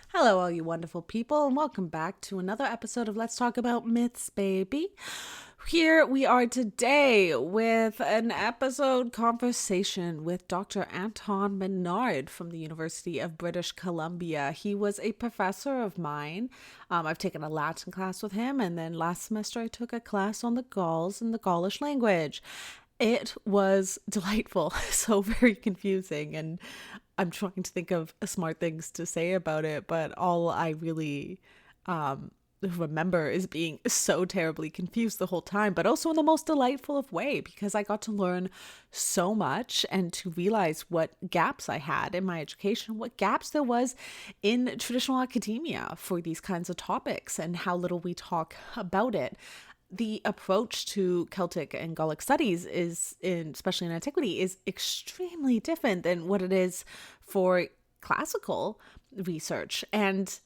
Hello, all you wonderful people, and welcome back to another episode of Let's Talk About Myths, baby. Here we are today with an episode conversation with Dr. Antone Minard from the University of British Columbia. He was a professor of mine. I've taken a Latin class with him, and then last semester I took a class on the Gauls and the Gaulish language. It was delightful, so very confusing, and I'm trying to think of smart things to say about it, but all I really remember is being so terribly confused the whole time, but also in the most delightful of way because I got to learn so much and to realize what gaps I had in my education, what gaps there was in traditional academia for these kinds of topics and how little we talk about it. The approach to Celtic and Gallic studies especially in antiquity, is extremely different than what it is for classical research. And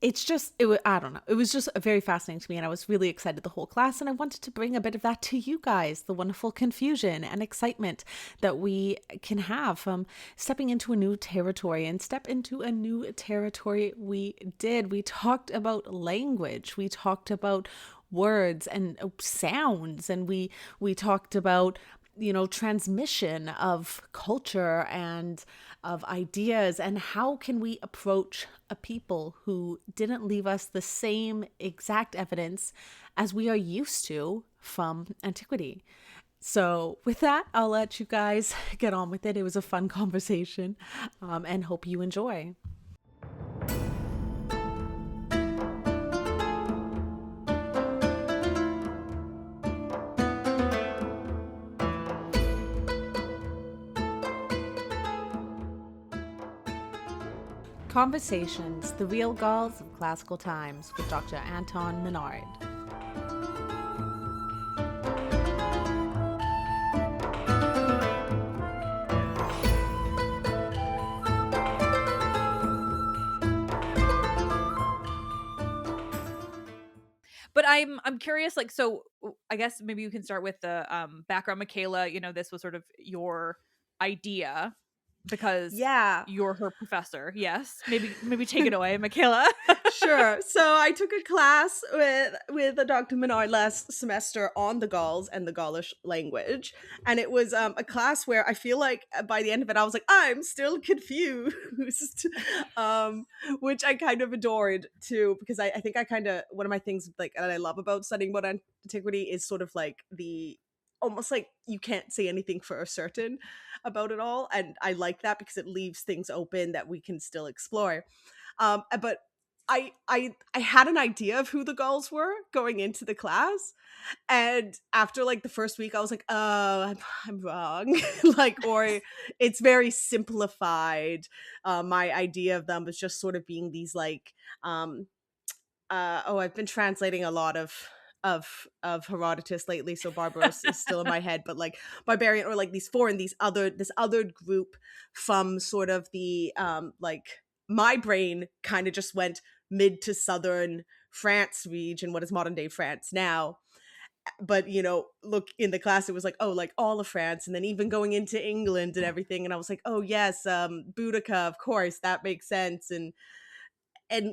I don't know. It was just very fascinating to me, and I was really excited the whole class, and I wanted to bring a bit of that to you guys, the wonderful confusion and excitement that we can have from stepping into a new territory. And step into a new territory we did. We talked about language. We talked about words and sounds, and we talked about transmission of culture and of ideas, and how can we approach a people who didn't leave us the same exact evidence as we are used to from antiquity. So with that, I'll let you guys get on with it. It was a fun conversation, and hope you enjoy. Conversations, the Real Gauls of Classical Times with Dr. Antone Minard. But I'm curious, like, so I guess maybe you can start with the background, Michaela. This was sort of your idea because Yeah, you're her professor. Yes, maybe take it away, Michaela. sure. So I took a class with a Dr. Menard last semester on the Gauls and the Gaulish language, and it was a class where I feel like by the end of it, I was like, I'm still confused, um, which I kind of adored too, because I think I kind of one of my things like that I love about studying modern antiquity is sort of like the almost like you can't say anything for certain about it all, and I like that because it leaves things open that we can still explore. But I had an idea of who the Gauls were going into the class, and after like the first week, I was like, "Oh, I'm wrong," like, or it's very simplified. My idea of them was just sort of being these like, um, I've been translating a lot of Herodotus lately, so Barbaros is still in my head, but like barbarian or like these foreign, this other group from sort of the like my brain kind of just went mid to southern France region, what is modern day France now. But look in the class, it was like, oh, like all of France, and then even going into England and everything. And I was like, oh yes, Boudica, of course, that makes sense. And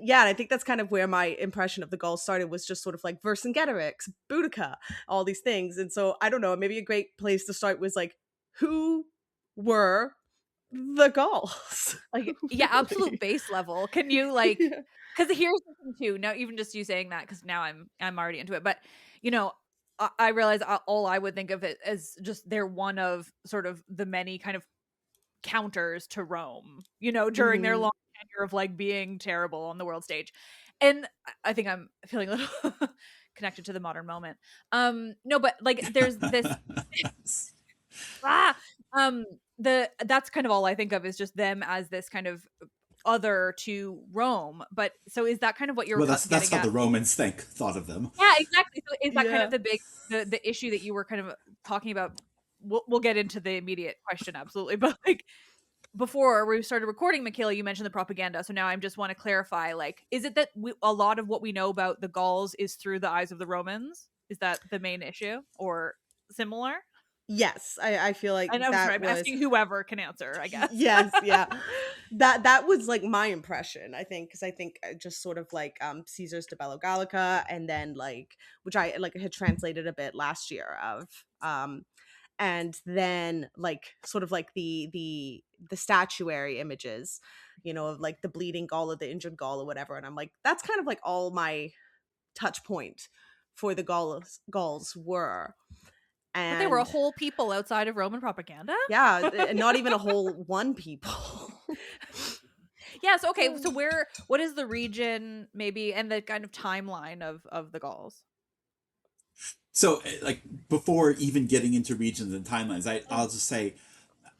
yeah, I think that's kind of where my impression of the Gauls started, was just sort of like Vercingetorix, Boudica, all these things. And so I don't know, maybe a great place to start was like, who were the Gauls? Like, yeah, absolute base level. Can you like? Yeah. Because here's the thing too. Now, even just you saying that, because now I'm already into it. But you know, I realize all I would think of it as just they're one of sort of the many kind of counters to Rome, during their Mhm. long tenure of like being terrible on the world stage. And I think I'm feeling a little connected to the modern moment. No, but like there's this ah um that's kind of all I think of, is just them as this kind of other to Rome. But so is that kind of what you're Well, that's getting how at? the Romans thought of them. Yeah, exactly. So is that kind Yeah. of the issue that you were kind of talking about? We'll get into the immediate question, absolutely. But like before we started recording, Michaela, you mentioned the propaganda. So now I just want to clarify, like, is it that a lot of what we know about the Gauls is through the eyes of the Romans? Is that the main issue, or similar? Yes, I feel like And I'm sorry, that I'm was asking whoever can answer, I guess. yes, yeah. That was like my impression, I think, because I think just sort of like Caesar's De Bello Gallica, and then like which I like had translated a bit last year of and then like sort of like the statuary images, you know, of like the bleeding Gaul or the injured Gaul or whatever, and I'm like that's kind of like all my touch point for the Gauls were. But they were a And whole people outside of Roman propaganda? yeah, and not even a whole one people. Yeah, so okay, so what is the region maybe and the kind of timeline of the Gauls? So, like, before even getting into regions and timelines, I'll just say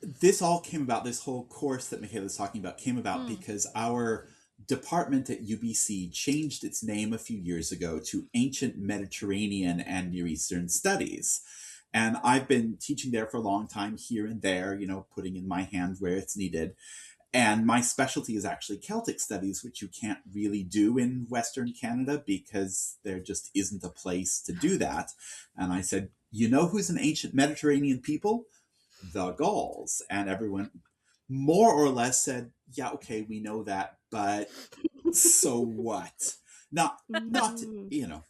this all came about, this whole course that Michaela's talking about came about Mm. because our department at UBC changed its name a few years ago to Ancient Mediterranean and Near Eastern Studies. And I've been teaching there for a long time, here and there, putting in my hand where it's needed. And my specialty is actually Celtic studies, which you can't really do in Western Canada because there just isn't a place to do that. And I said, you know who's an ancient Mediterranean people? The Gauls. And everyone more or less said, yeah, okay, we know that, but so what? Not, Mm.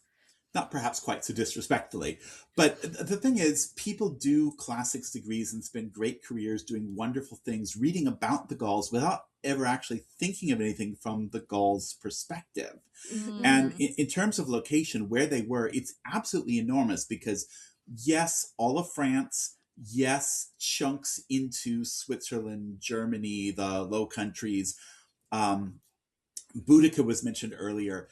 not perhaps quite so disrespectfully, but the thing is, people do classics degrees and spend great careers doing wonderful things, reading about the Gauls without ever actually thinking of anything from the Gauls' perspective. And Mm. in terms of location, where they were, it's absolutely enormous because, yes, all of France, yes, chunks into Switzerland, Germany, the Low Countries. Um, Boudica was mentioned earlier.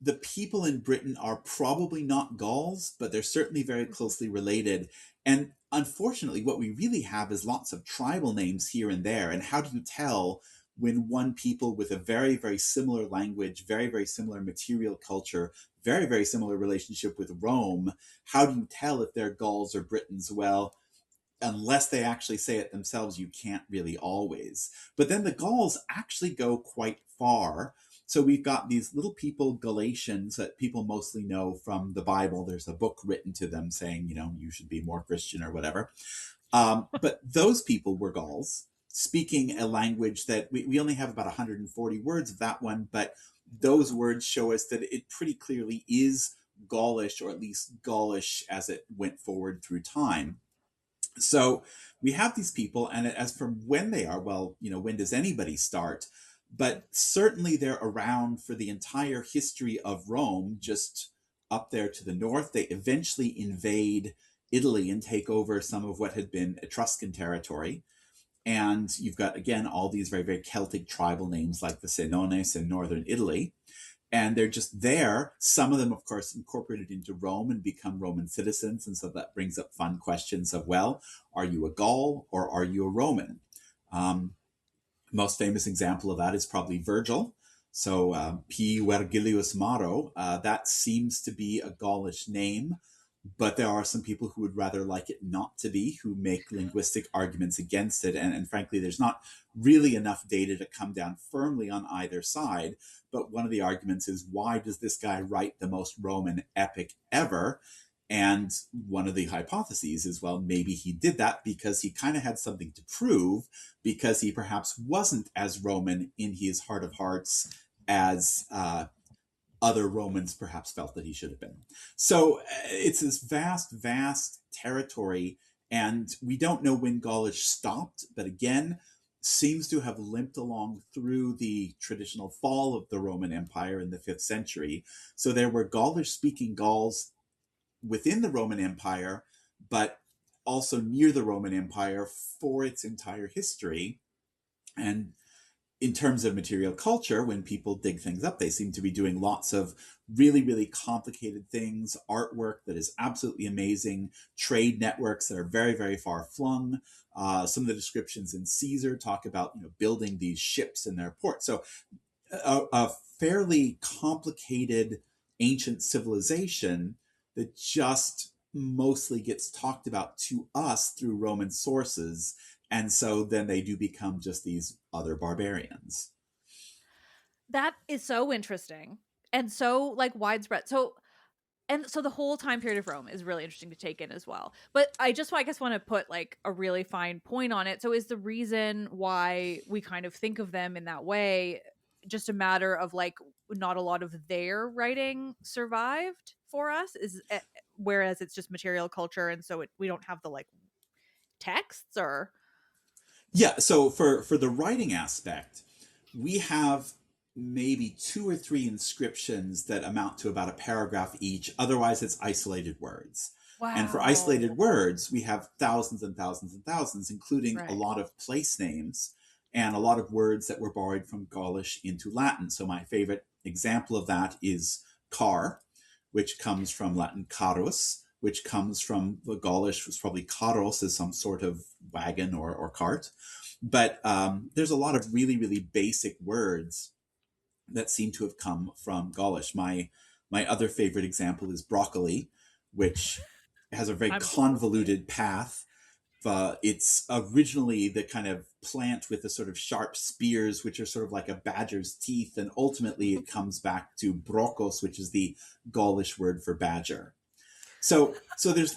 The people in Britain are probably not Gauls, but they're certainly very closely related. And unfortunately, what we really have is lots of tribal names here and there. And how do you tell when one people with a very, very similar language, very, very similar material culture, very, very similar relationship with Rome, how do you tell if they're Gauls or Britons? Well, unless they actually say it themselves, you can't really always. But then the Gauls actually go quite far. So we've got these little people, Galatians, that people mostly know from the Bible. There's a book written to them saying, you should be more Christian or whatever. But those people were Gauls, speaking a language that we only have about 140 words of that one, but those words show us that it pretty clearly is Gaulish, or at least Gaulish as it went forward through time. So we have these people, and as from when they are, well, when does anybody start? But certainly they're around for the entire history of Rome, just up there to the north. They eventually invade Italy and take over some of what had been Etruscan territory. And you've got, again, all these very, very Celtic tribal names like the Senones in northern Italy. And they're just there. Some of them, of course, incorporated into Rome and become Roman citizens. And so that brings up fun questions of, well, are you a Gaul or are you a Roman? Most famous example of that is probably Virgil. So P. Vergilius Maro, that seems to be a Gaulish name, but there are some people who would rather like it not to be, who make linguistic arguments against it. And frankly, there's not really enough data to come down firmly on either side. But one of the arguments is, why does this guy write the most Roman epic ever? And one of the hypotheses is, well, maybe he did that because he kind of had something to prove, because he perhaps wasn't as Roman in his heart of hearts as other Romans perhaps felt that he should have been. So it's this vast, vast territory, and we don't know when Gaulish stopped, but again, seems to have limped along through the traditional fall of the Roman Empire in the 5th century. So there were Gaulish-speaking Gauls within the Roman Empire, but also near the Roman Empire for its entire history. And in terms of material culture, when people dig things up, they seem to be doing lots of really, really complicated things, artwork that is absolutely amazing, trade networks that are very, very far flung. Some of the descriptions in Caesar talk about building these ships in their port. So a fairly complicated ancient civilization that just mostly gets talked about to us through Roman sources. And so then they do become just these other barbarians. That is so interesting and so like widespread. So And so the whole time period of Rome is really interesting to take in as well. But I guess want to put like a really fine point on it. So is the reason why we kind of think of them in that way just a matter of like not a lot of their writing survived for us, is whereas it's just material culture, and so we don't have the like texts? Or Yeah, so for the writing aspect, we have maybe 2 or 3 inscriptions that amount to about a paragraph each. Otherwise, it's isolated words. And for wow. isolated words, we have thousands and thousands and thousands, including a Right. lot of place names and a lot of words that were borrowed from Gaulish into Latin. So my favorite example of that is car, which comes from Latin carus, which comes from the Gaulish, was probably carros as some sort of wagon or cart. But there's a lot of really, really basic words that seem to have come from Gaulish. My other favorite example is broccoli, which has a very I'm just gonna say it. convoluted path. It's originally the kind of plant with the sort of sharp spears, which are sort of like a badger's teeth, and ultimately it comes back to brokos, which is the Gaulish word for badger. So there's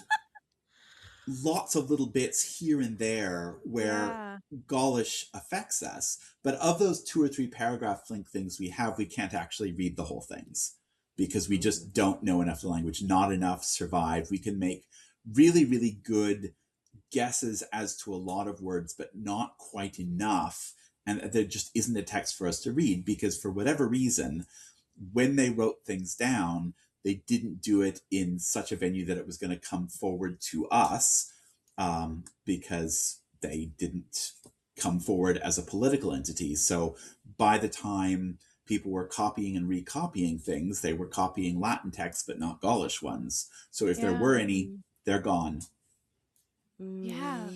lots of little bits here and there where Yeah. Gaulish affects us. But of those 2 or 3 paragraph length things we have, we can't actually read the whole things because we just don't know enough of the language. Not enough survive. We can make really, really good guesses as to a lot of words, but not quite enough. And there just isn't a text for us to read because, for whatever reason, when they wrote things down, they didn't do it in such a venue that it was going to come forward to us, because they didn't come forward as a political entity. So by the time people were copying and recopying things, they were copying Latin texts, but not Gaulish ones. So if there were Yeah. any, they're gone. Yeah.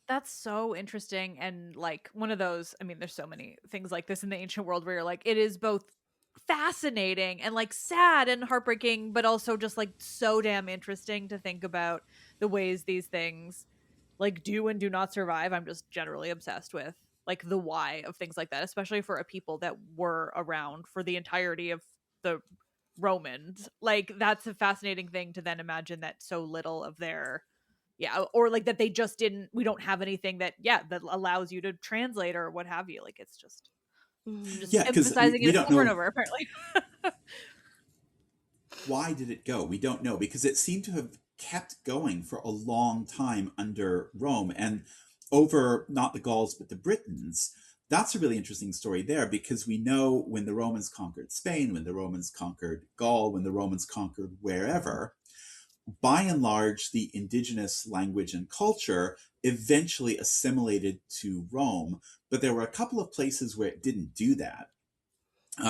That's so interesting. And like one of those, I mean, there's so many things like this in the ancient world where you're like, it is both fascinating and like sad and heartbreaking, but also just like so damn interesting to think about the ways these things like do and do not survive. I'm just generally obsessed with like the why of things like that, especially for a people that were around for the entirety of the Romans. Like that's a fascinating thing to then imagine that so little of their, yeah, or like that they just didn't, we don't have anything that, yeah, that allows you to translate or what have you. Like it's just, I'm just Yeah, because emphasizing we it don't over and know over apparently. why did it go. We don't know because it seemed to have kept going for a long time under Rome and over not the Gauls but the Britons. That's a really interesting story there because we know when the Romans conquered Spain, when the Romans conquered Gaul, when the Romans conquered wherever, by and large, the indigenous language and culture eventually assimilated to Rome, but there were a couple of places where it didn't do that.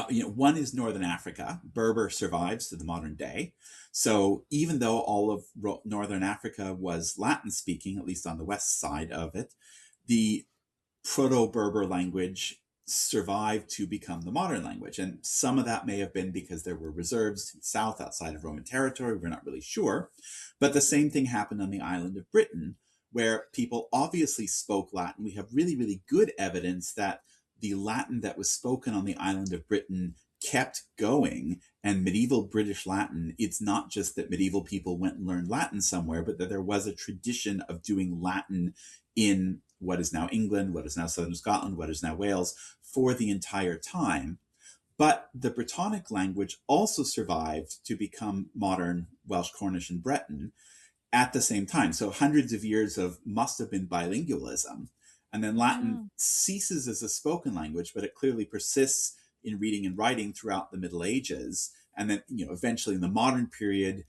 One is Northern Africa. Berber survives to the modern day. So even though all of Northern Africa was Latin speaking, at least on the west side of it, the Proto-Berber language survived to become the modern language. And some of that may have been because there were reserves to the south outside of Roman territory. We're not really sure. But the same thing happened on the island of Britain, where people obviously spoke Latin. We have really, really good evidence that the Latin that was spoken on the island of Britain kept going. And medieval British Latin, it's not just that medieval people went and learned Latin somewhere, but that there was a tradition of doing Latin in what is now England, what is now southern Scotland, what is now Wales, for the entire time. But the Brittonic language also survived to become modern Welsh, Cornish, and Breton at the same time. So hundreds of years of must have been bilingualism. And then Latin Yeah. ceases as a spoken language, but it clearly persists in reading and writing throughout the Middle Ages. And then, eventually in the modern period,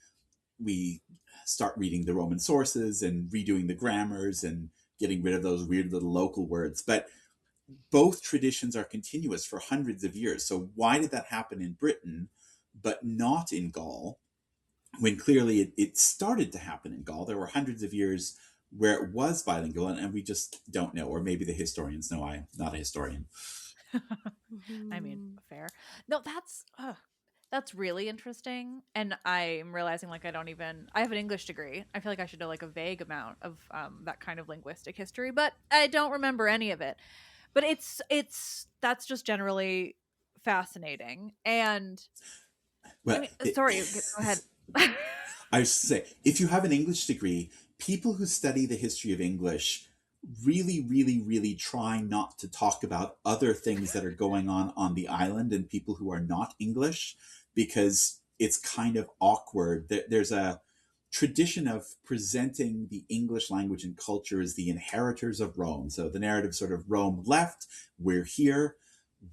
we start reading the Roman sources and redoing the grammars and getting rid of those weird little local words. But both traditions are continuous for hundreds of years. So why did that happen in Britain, but not in Gaul, when clearly it started to happen in Gaul? There were hundreds of years where it was bilingual, and we just don't know. Or maybe the historians know. I'm not a historian. I mean, fair. No, that's really interesting. And I'm realizing like I have an English degree. I feel like I should know like a vague amount of that kind of linguistic history, but I don't remember any of it. But it's that's just generally fascinating. And I Well, mean, sorry, go ahead. I should say, if you have an English degree, people who study the history of English really, really, really try not to talk about other things that are going on the island and people who are not English, because it's kind of awkward. There's a tradition of presenting the English language and culture as the inheritors of Rome. So the narrative sort of Rome left, we're here,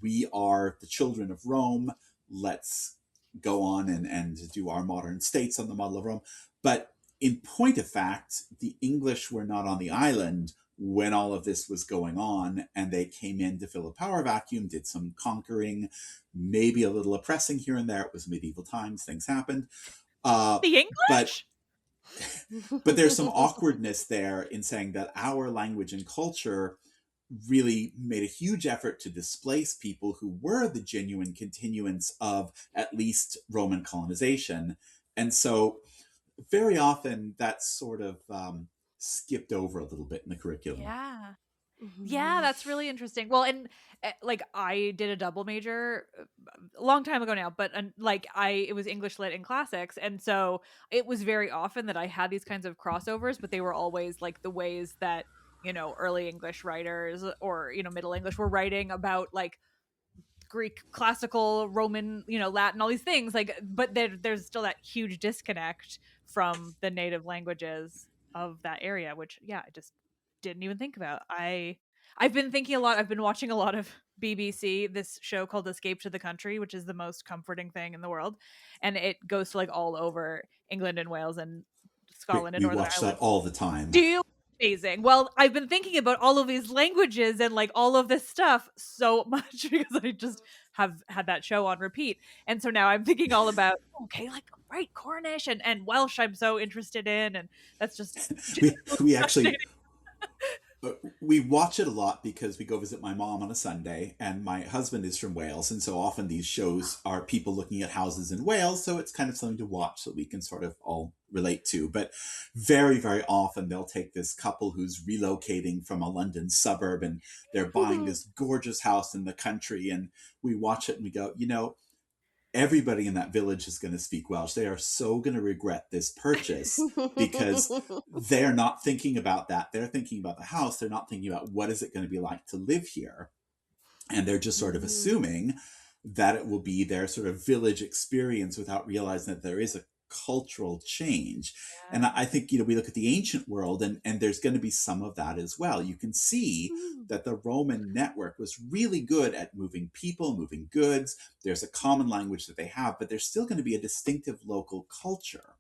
we are the children of Rome, let's go on and do our modern states on the model of Rome. But in point of fact, the English were not on the island when all of this was going on, and they came in to fill a power vacuum, did some conquering, maybe a little oppressing here and there. It was medieval times, things happened. The But English? but there's some awkwardness there in saying that our language and culture really made a huge effort to displace people who were the genuine continuance of at least Roman colonization. And so very often that's sort of skipped over a little bit in the curriculum. Yeah. Yeah, that's really interesting. Well, and like I did a double major a long time ago now, but like it was English lit and classics, and so it was very often that I had these kinds of crossovers, but they were always like the ways that early English writers or Middle English were writing about like Greek, classical, Roman, Latin, all these things. Like, but there's still that huge disconnect from the native languages of that area, which I just didn't even think about. I've been thinking a lot. I've been watching a lot of BBC, this show called Escape to the Country, which is the most comforting thing in the world, and it goes to like all over England and Wales and Scotland and We Northern watch that Ireland. all the time. Do you? Amazing. Well, I've been thinking about all of these languages and like all of this stuff so much because I just have had that show on repeat. And so now I'm thinking all about, okay, like, right, Cornish and Welsh I'm so interested in. And that's just We actually fascinating. we watch it a lot because we go visit my mom on a Sunday, and my husband is from Wales, and so often these shows are people looking at houses in Wales, so it's kind of something to watch that we can sort of all relate to. But very, very often they'll take this couple who's relocating from a London suburb, and they're buying this gorgeous house in the country, and we watch it and we go, everybody in that village is going to speak Welsh. They are so going to regret this purchase because they're not thinking about that. They're thinking about the house. They're not thinking about what is it going to be like to live here. And they're just sort of assuming that it will be their sort of village experience without realizing that there is a cultural change. And I think, we look at the ancient world and there's going to be some of that as well. You can see that the Roman network was really good at moving people, moving goods. There's a common language that they have, but there's still going to be a distinctive local culture.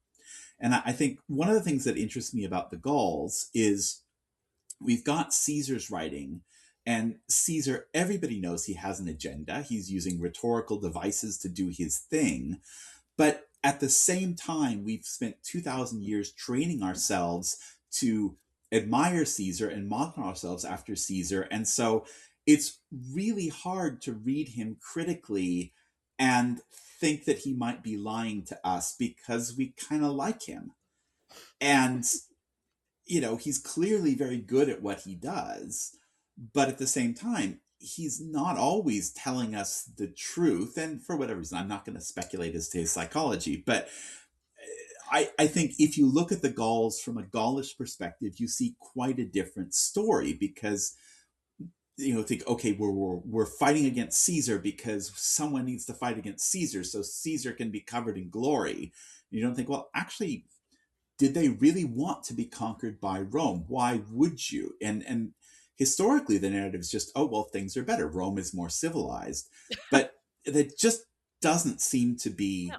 And I think one of the things that interests me about the Gauls is we've got Caesar's writing, and Caesar, everybody knows he has an agenda. He's using rhetorical devices to do his thing. But at the same time, we've spent 2,000 years training ourselves to admire Caesar and model ourselves after Caesar. And so it's really hard to read him critically and think that he might be lying to us because we kind of like him. And, he's clearly very good at what he does. But at the same time, he's not always telling us the truth. And for whatever reason, I'm not going to speculate as to his psychology, but I think if you look at the Gauls from a Gaulish perspective, you see quite a different story because, think, okay, we're fighting against Caesar because someone needs to fight against Caesar so Caesar can be covered in glory. You don't think, well, actually, did they really want to be conquered by Rome? Why would you? And historically, the narrative is just, oh, well, things are better. Rome is more civilized. But that just doesn't seem to be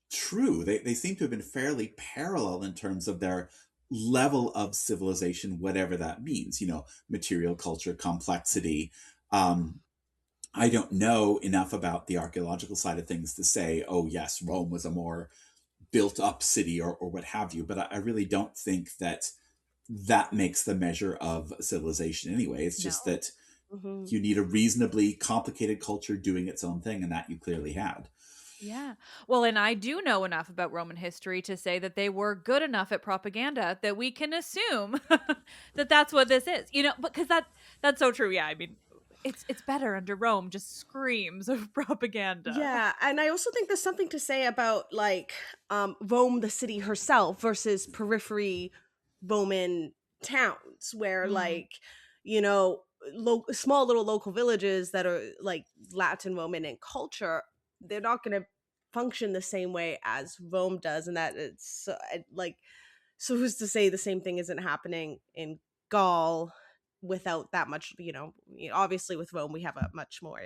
true. They seem to have been fairly parallel in terms of their level of civilization, whatever that means, material culture, complexity. I don't know enough about the archaeological side of things to say, oh, yes, Rome was a more built up city or what have you. But I really don't think that makes the measure of civilization anyway. It's just that you need a reasonably complicated culture doing its own thing, and that you clearly had. Yeah. Well, and I do know enough about Roman history to say that they were good enough at propaganda that we can assume that that's what this is, because that's so true. Yeah. I mean, it's better under Rome just screams of propaganda. Yeah, and I also think there's something to say about like Rome, the city herself, versus periphery Roman towns, where like you know small little local villages that are like Latin Roman in culture, they're not going to function the same way as Rome does, and that it's like so who's to say the same thing isn't happening in Gaul without that much, obviously with Rome we have a much more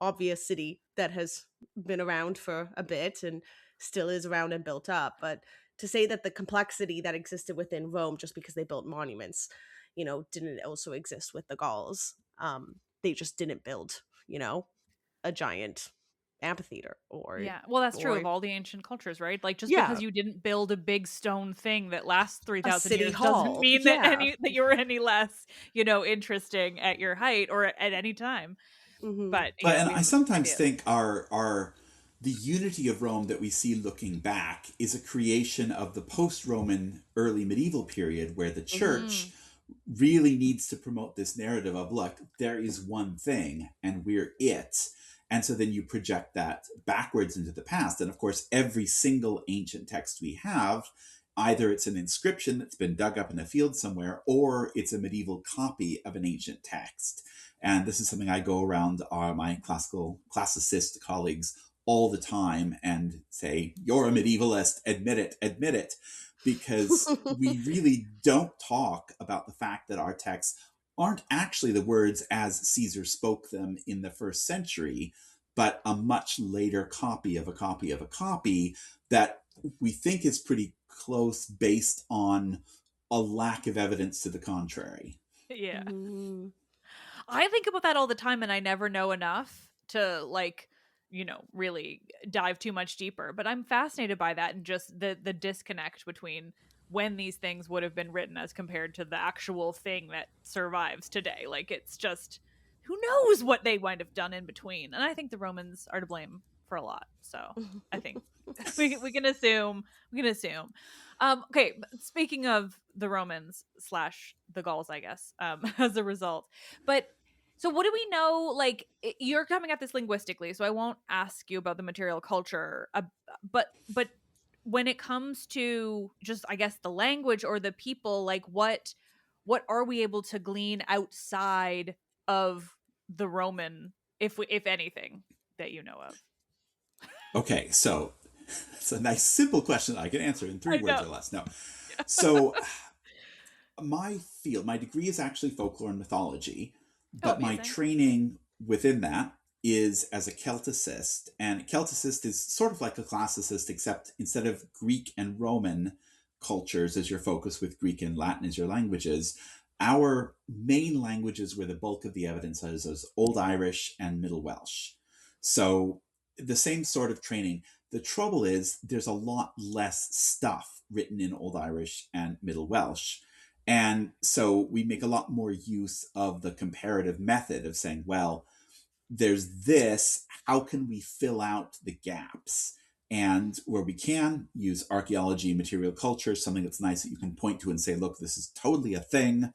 obvious city that has been around for a bit and still is around and built up. But to say that the complexity that existed within Rome just because they built monuments, didn't also exist with the Gauls. They just didn't build, a giant amphitheater or Yeah, well, that's true of or all the ancient cultures, right? Like, just yeah, because you didn't build a big stone thing that lasts a 3,000 city years doesn't hall. mean that Yeah. that you're any less, interesting at your height or at any time. Hmm. But But and we I have sometimes ideas. think our the unity of Rome that we see looking back is a creation of the post-Roman early medieval period where the church Mm. really needs to promote this narrative of look, there is one thing and we're it. And so then you project that backwards into the past. And of course, every single ancient text we have, either it's an inscription that's been dug up in a field somewhere, or it's a medieval copy of an ancient text. And this is something I go around my classicist colleagues all the time and say, you're a medievalist, admit it, because we really don't talk about the fact that our texts aren't actually the words as Caesar spoke them in the first century, but a much later copy of a copy of a copy that we think is pretty close based on a lack of evidence to the contrary. Yeah. Hmm. I think about that all the time and I never know enough to like, really dive too much deeper. But I'm fascinated by that and just the disconnect between when these things would have been written as compared to the actual thing that survives today. Like it's just who knows what they might have done in between. And I think the Romans are to blame for a lot. So I think we can assume we can assume. Okay, speaking of the Romans slash the Gauls, I guess, as a result. But so what do we know? Like you're coming at this linguistically, so I won't ask you about the material culture. But when it comes to just, I guess, the language or the people, like what are we able to glean outside of the Roman, if anything, that you know of? Okay, so it's a nice simple question I can answer in three I words know. or less. No. So my degree is actually folklore and mythology, Oh, but my amazing. training within that is as a Celticist. And Celticist is sort of like a classicist, except instead of Greek and Roman cultures as your focus with Greek and Latin as your languages, our main languages where the bulk of the evidence is Old Irish and Middle Welsh. So the same sort of training. The trouble is there's a lot less stuff written in Old Irish and Middle Welsh, and so we make a lot more use of the comparative method of saying, well, there's this, how can we fill out the gaps? And where we can use archaeology and material culture, something that's nice that you can point to and say, look, this is totally a thing.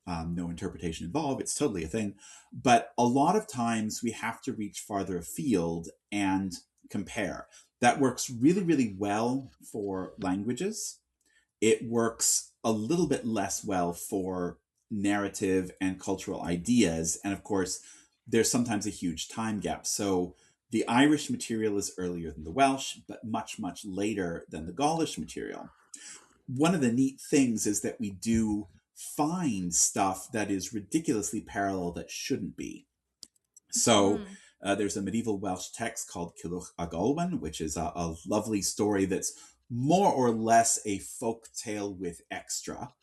No interpretation involved. It's totally a thing. But a lot of times we have to reach farther afield and compare. That works really, really well for languages. It works a little bit less well for narrative and cultural ideas. And of course, there's sometimes a huge time gap. So the Irish material is earlier than the Welsh, but much, much later than the Gaulish material. One of the neat things is that we do find stuff that is ridiculously parallel that shouldn't be. So Mm. there's a medieval Welsh text called Cilwch a Golwen, which is a lovely story that's more or less a folk tale with extra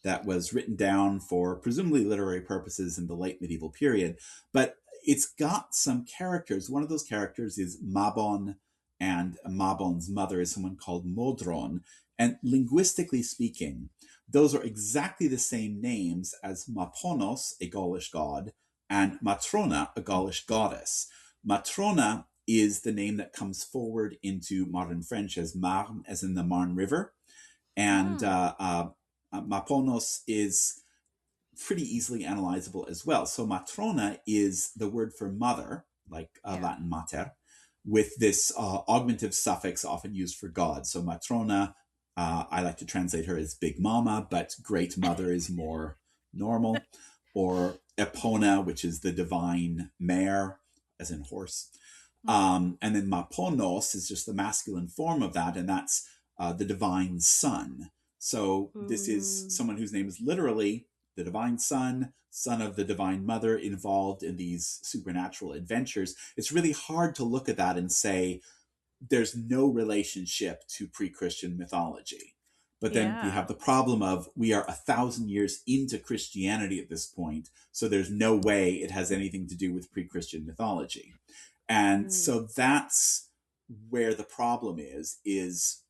that was written down for presumably literary purposes in the late medieval period. But it's got some characters. One of those characters is Mabon, and Mabon's mother is someone called Modron. And linguistically speaking, those are exactly the same names as Maponos, a Gaulish god, and Matrona, a Gaulish goddess. Matrona is the name that comes forward into modern French as Marne, as in the Marne River. And Mm. Maponos is pretty easily analyzable as well. So matrona is the word for mother, like Latin mater, with this augmentive suffix often used for God. So matrona, I like to translate her as big mama, but great mother is more normal. Or epona, which is the divine mare, as in horse. And then maponos is just the masculine form of that, and that's the divine son. So this is someone whose name is literally the divine son, son of the divine mother, involved in these supernatural adventures. It's really hard to look at that and say there's no relationship to pre-Christian mythology. But then you have the problem of we are 1,000 years into Christianity at this point, so there's no way it has anything to do with pre-Christian mythology. And so that's where the problem is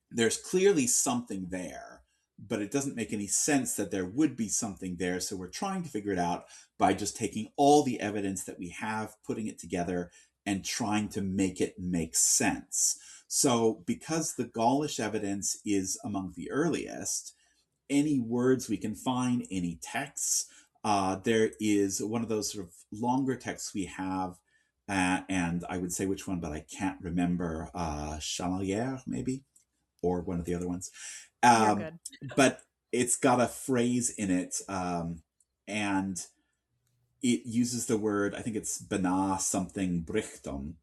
there's clearly something there, but it doesn't make any sense that there would be something there. So we're trying to figure it out by just taking all the evidence that we have, putting it together, and trying to make it make sense. So because the Gaulish evidence is among the earliest, any words we can find, any texts, there is one of those sort of longer texts we have, and I would say which one, but I can't remember, Chamalières maybe, or one of the other ones. You're good. But it's got a phrase in it, and it uses the word, I think it's bana something brichtum,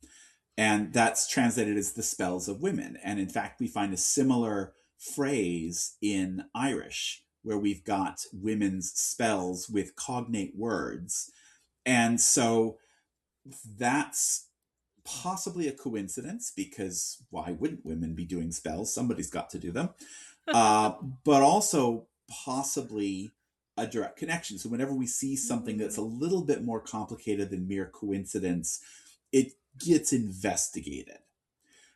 and that's translated as the spells of women. And in fact, we find a similar phrase in Irish, where we've got women's spells with cognate words. And so that's possibly a coincidence, because why wouldn't women be doing spells? Somebody's got to do them. But also possibly a direct connection. So whenever we see something that's a little bit more complicated than mere coincidence, it gets investigated.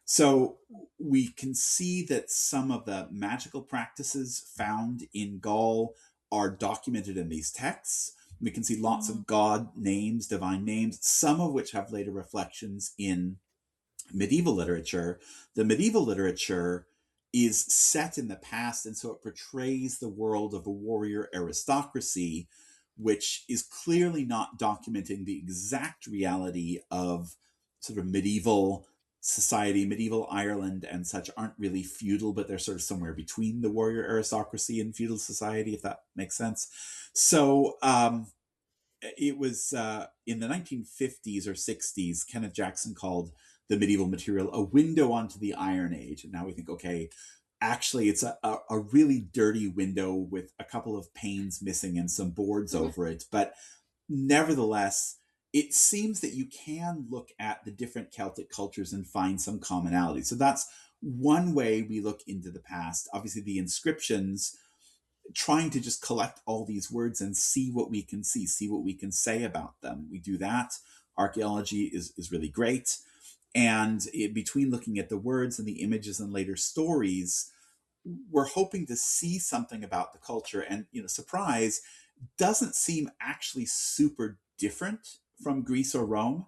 So we can see that some of the magical practices found in Gaul are documented in these texts. We can see lots of god names, divine names, some of which have later reflections in medieval literature. The medieval literature is set in the past, and so it portrays the world of a warrior aristocracy, which is clearly not documenting the exact reality of sort of medieval society. Medieval Ireland and such aren't really feudal, but they're sort of somewhere between the warrior aristocracy and feudal society, if that makes sense. So it was in the 1950s or 60s, Kenneth Jackson called the medieval material a window onto the Iron Age. And now we think, okay, actually it's a really dirty window with a couple of panes missing and some boards over it. But nevertheless, it seems that you can look at the different Celtic cultures and find some commonality. So that's one way we look into the past. Obviously, the inscriptions, trying to just collect all these words and see what we can see what we can say about them. We do that. Archaeology is really great. And between looking at the words and the images and later stories, we're hoping to see something about the culture. And, surprise, doesn't seem actually super different from Greece or Rome.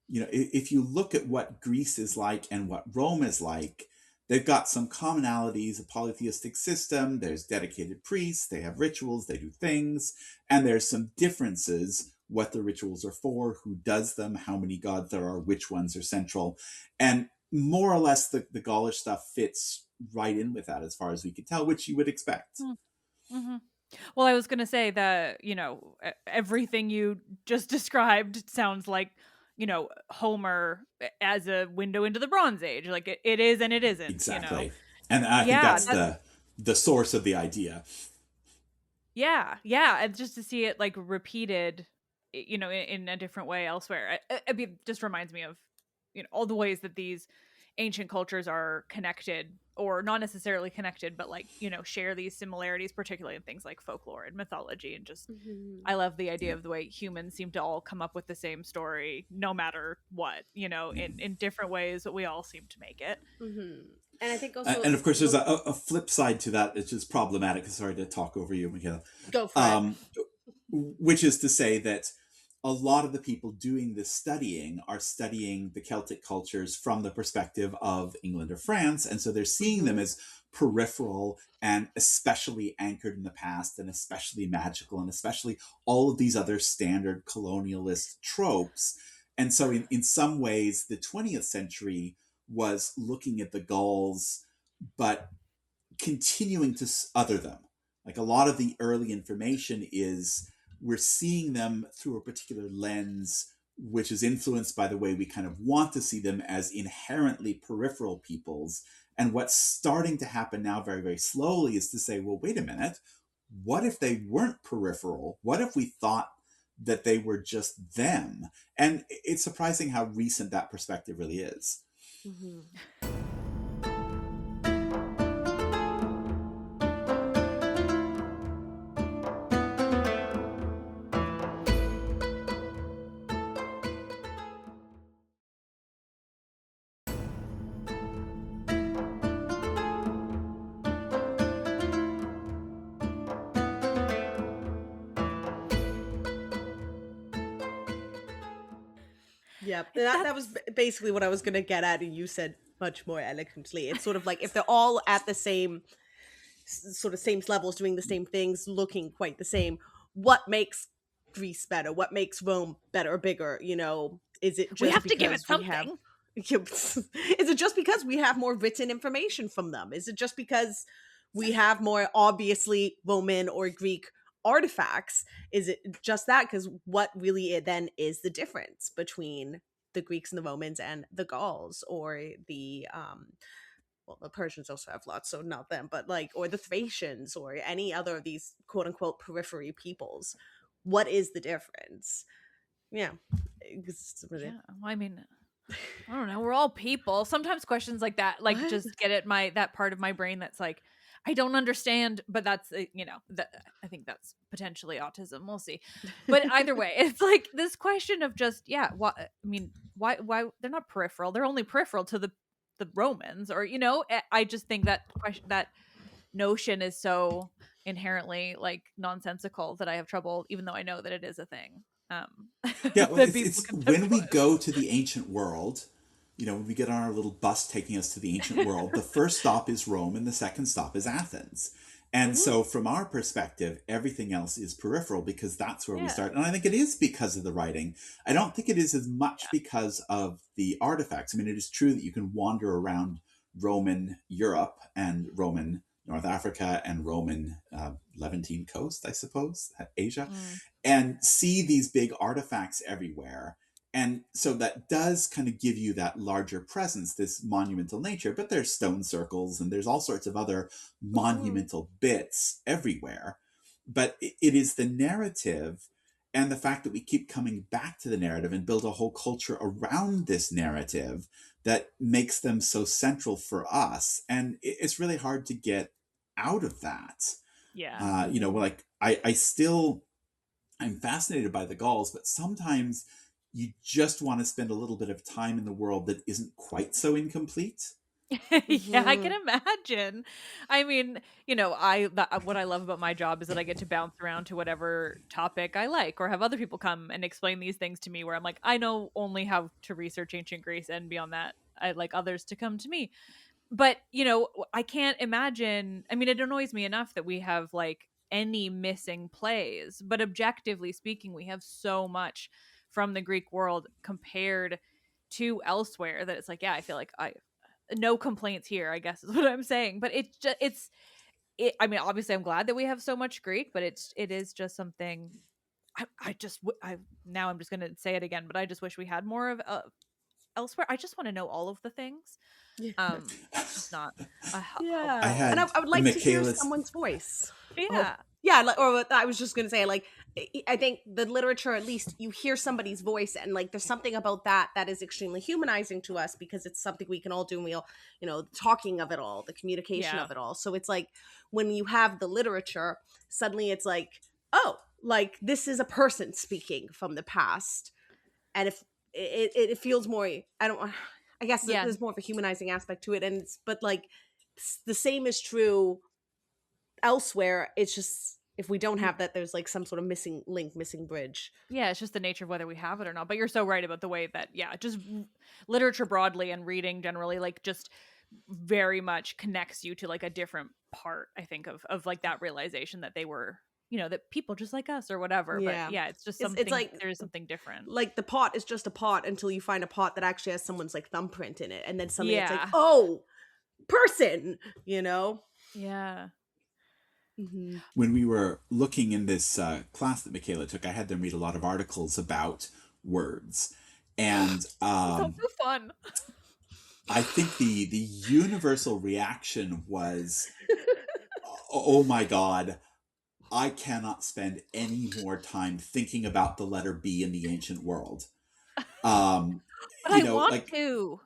If you look at what Greece is like and what Rome is like, they've got some commonalities, a polytheistic system, there's dedicated priests, they have rituals, they do things, and there's some differences, what the rituals are for, who does them, how many gods there are, which ones are central. And more or less the Gaulish stuff fits right in with that as far as we could tell, which you would expect. Mm-hmm. Well, I was going to say that, everything you just described sounds like, Homer as a window into the Bronze Age. Like it is and it isn't. Exactly. And I think that's the source of the idea. Yeah. And just to see it like repeated, in a different way elsewhere. It just reminds me of, all the ways that these ancient cultures are connected, or not necessarily connected, but like, share these similarities, particularly in things like folklore and mythology. And just, I love the idea of the way humans seem to all come up with the same story, no matter what, in different ways, but we all seem to make it. And I think also, and of course, there's a flip side to that, which is problematic. Sorry to talk over you, Michaela. Go for it. Which is to say that a lot of the people doing this studying are studying the Celtic cultures from the perspective of England or France. And so they're seeing them as peripheral and especially anchored in the past and especially magical and especially all of these other standard colonialist tropes. And so in some ways, the 20th century was looking at the Gauls, but continuing to other them. Like a lot of the early information is we're seeing them through a particular lens, which is influenced by the way we kind of want to see them as inherently peripheral peoples. And what's starting to happen now very, very slowly is to say, well, wait a minute, what if they weren't peripheral? What if we thought that they were just them? And it's surprising how recent that perspective really is. Mm-hmm. Yeah, that was basically what I was going to get at, and you said much more eloquently. It's sort of like if they're all at the same sort of same levels, doing the same things, looking quite the same, what makes Greece better? What makes Rome better or bigger? You know, is it just we have to give because it something. Is it just because we have more written information from them? Is it just because we have more obviously Roman or Greek artifacts? Is it just that? Because what really then is the difference between the Greeks and the Romans and the Gauls or the well, the Persians also have lots, so not them, but like, or the Thracians or any other of these quote unquote periphery peoples? What is the difference? Yeah. Yeah, well, I mean, I don't know. We're all people. Sometimes questions like that, like, What? just get at that part of my brain that's like, I don't understand. But that's I think that's potentially autism. We'll see. But either way, it's like this question of just Why? I mean, why they're not peripheral? They're only peripheral to the Romans, or I just think that question, that notion, is so inherently like nonsensical that I have trouble, even though I know that it is a thing. Yeah, well, That people it's can when we push. go to the ancient world, when we get on our little bus taking us to the ancient world, the first stop is Rome and the second stop is Athens. And so, from our perspective, everything else is peripheral because that's where we Yeah. start. And I think it is because of the writing. I don't think it is as much because of the artifacts. I mean, it is true that you can wander around Roman Europe and Roman North Africa and Roman Levantine coast, I suppose, Asia, and see these big artifacts everywhere. And so that does kind of give you that larger presence, this monumental nature, but there's stone circles and there's all sorts of other monumental bits everywhere. But it is the narrative and the fact that we keep coming back to the narrative and build a whole culture around this narrative that makes them so central for us. And it's really hard to get out of that. Yeah. Like I'm fascinated by the Gauls, but sometimes you just want to spend a little bit of time in the world that isn't quite so incomplete. Yeah, I can imagine. I mean, what I love about my job is that I get to bounce around to whatever topic I like, or have other people come and explain these things to me, where I'm like, I know only how to research ancient Greece, and beyond that, I'd like others to come to me. But, I can't imagine. I mean, it annoys me enough that we have like any missing plays, but objectively speaking, we have so much from the Greek world compared to elsewhere that it's like, yeah, I feel like no complaints here, I guess is what I'm saying. But it's just I mean, obviously I'm glad that we have so much Greek, but it is just something. Now I'm just going to say it again, but I just wish we had more of elsewhere. I just want to know all of the things. Yeah. It's just not Yeah. I had And I would like to hear Michaela's. someone's voice. yeah. Yeah, or I was just gonna say, like, I think the literature, at least you hear somebody's voice, and like, there's something about that is extremely humanizing to us because it's something we can all do, and we all, talking of it all, the communication Yeah. of it all. So it's like when you have the literature, suddenly it's like, oh, like this is a person speaking from the past, and if it feels more, I guess Yeah. there's more of a humanizing aspect to it, but like the same is true elsewhere. It's just if we don't have that, there's like some sort of missing link, missing bridge. Yeah, it's just the nature of whether we have it or not. But you're so right about the way that, yeah, just literature broadly and reading generally, like, just very much connects you to like a different part, I think, of like that realization that they were, that people just like us or whatever. But Yeah. yeah, it's just It's like there's something different. like the pot is just a pot until you find a pot that actually has someone's like thumbprint in it, and then suddenly it's like, Yeah. oh, person, you know. Yeah. Mm-hmm. When we were looking in this class that Michaela took, I had them read a lot of articles about words. And So fun. I think the universal reaction was, oh my God, I cannot spend any more time thinking about the letter B in the ancient world. But I want to.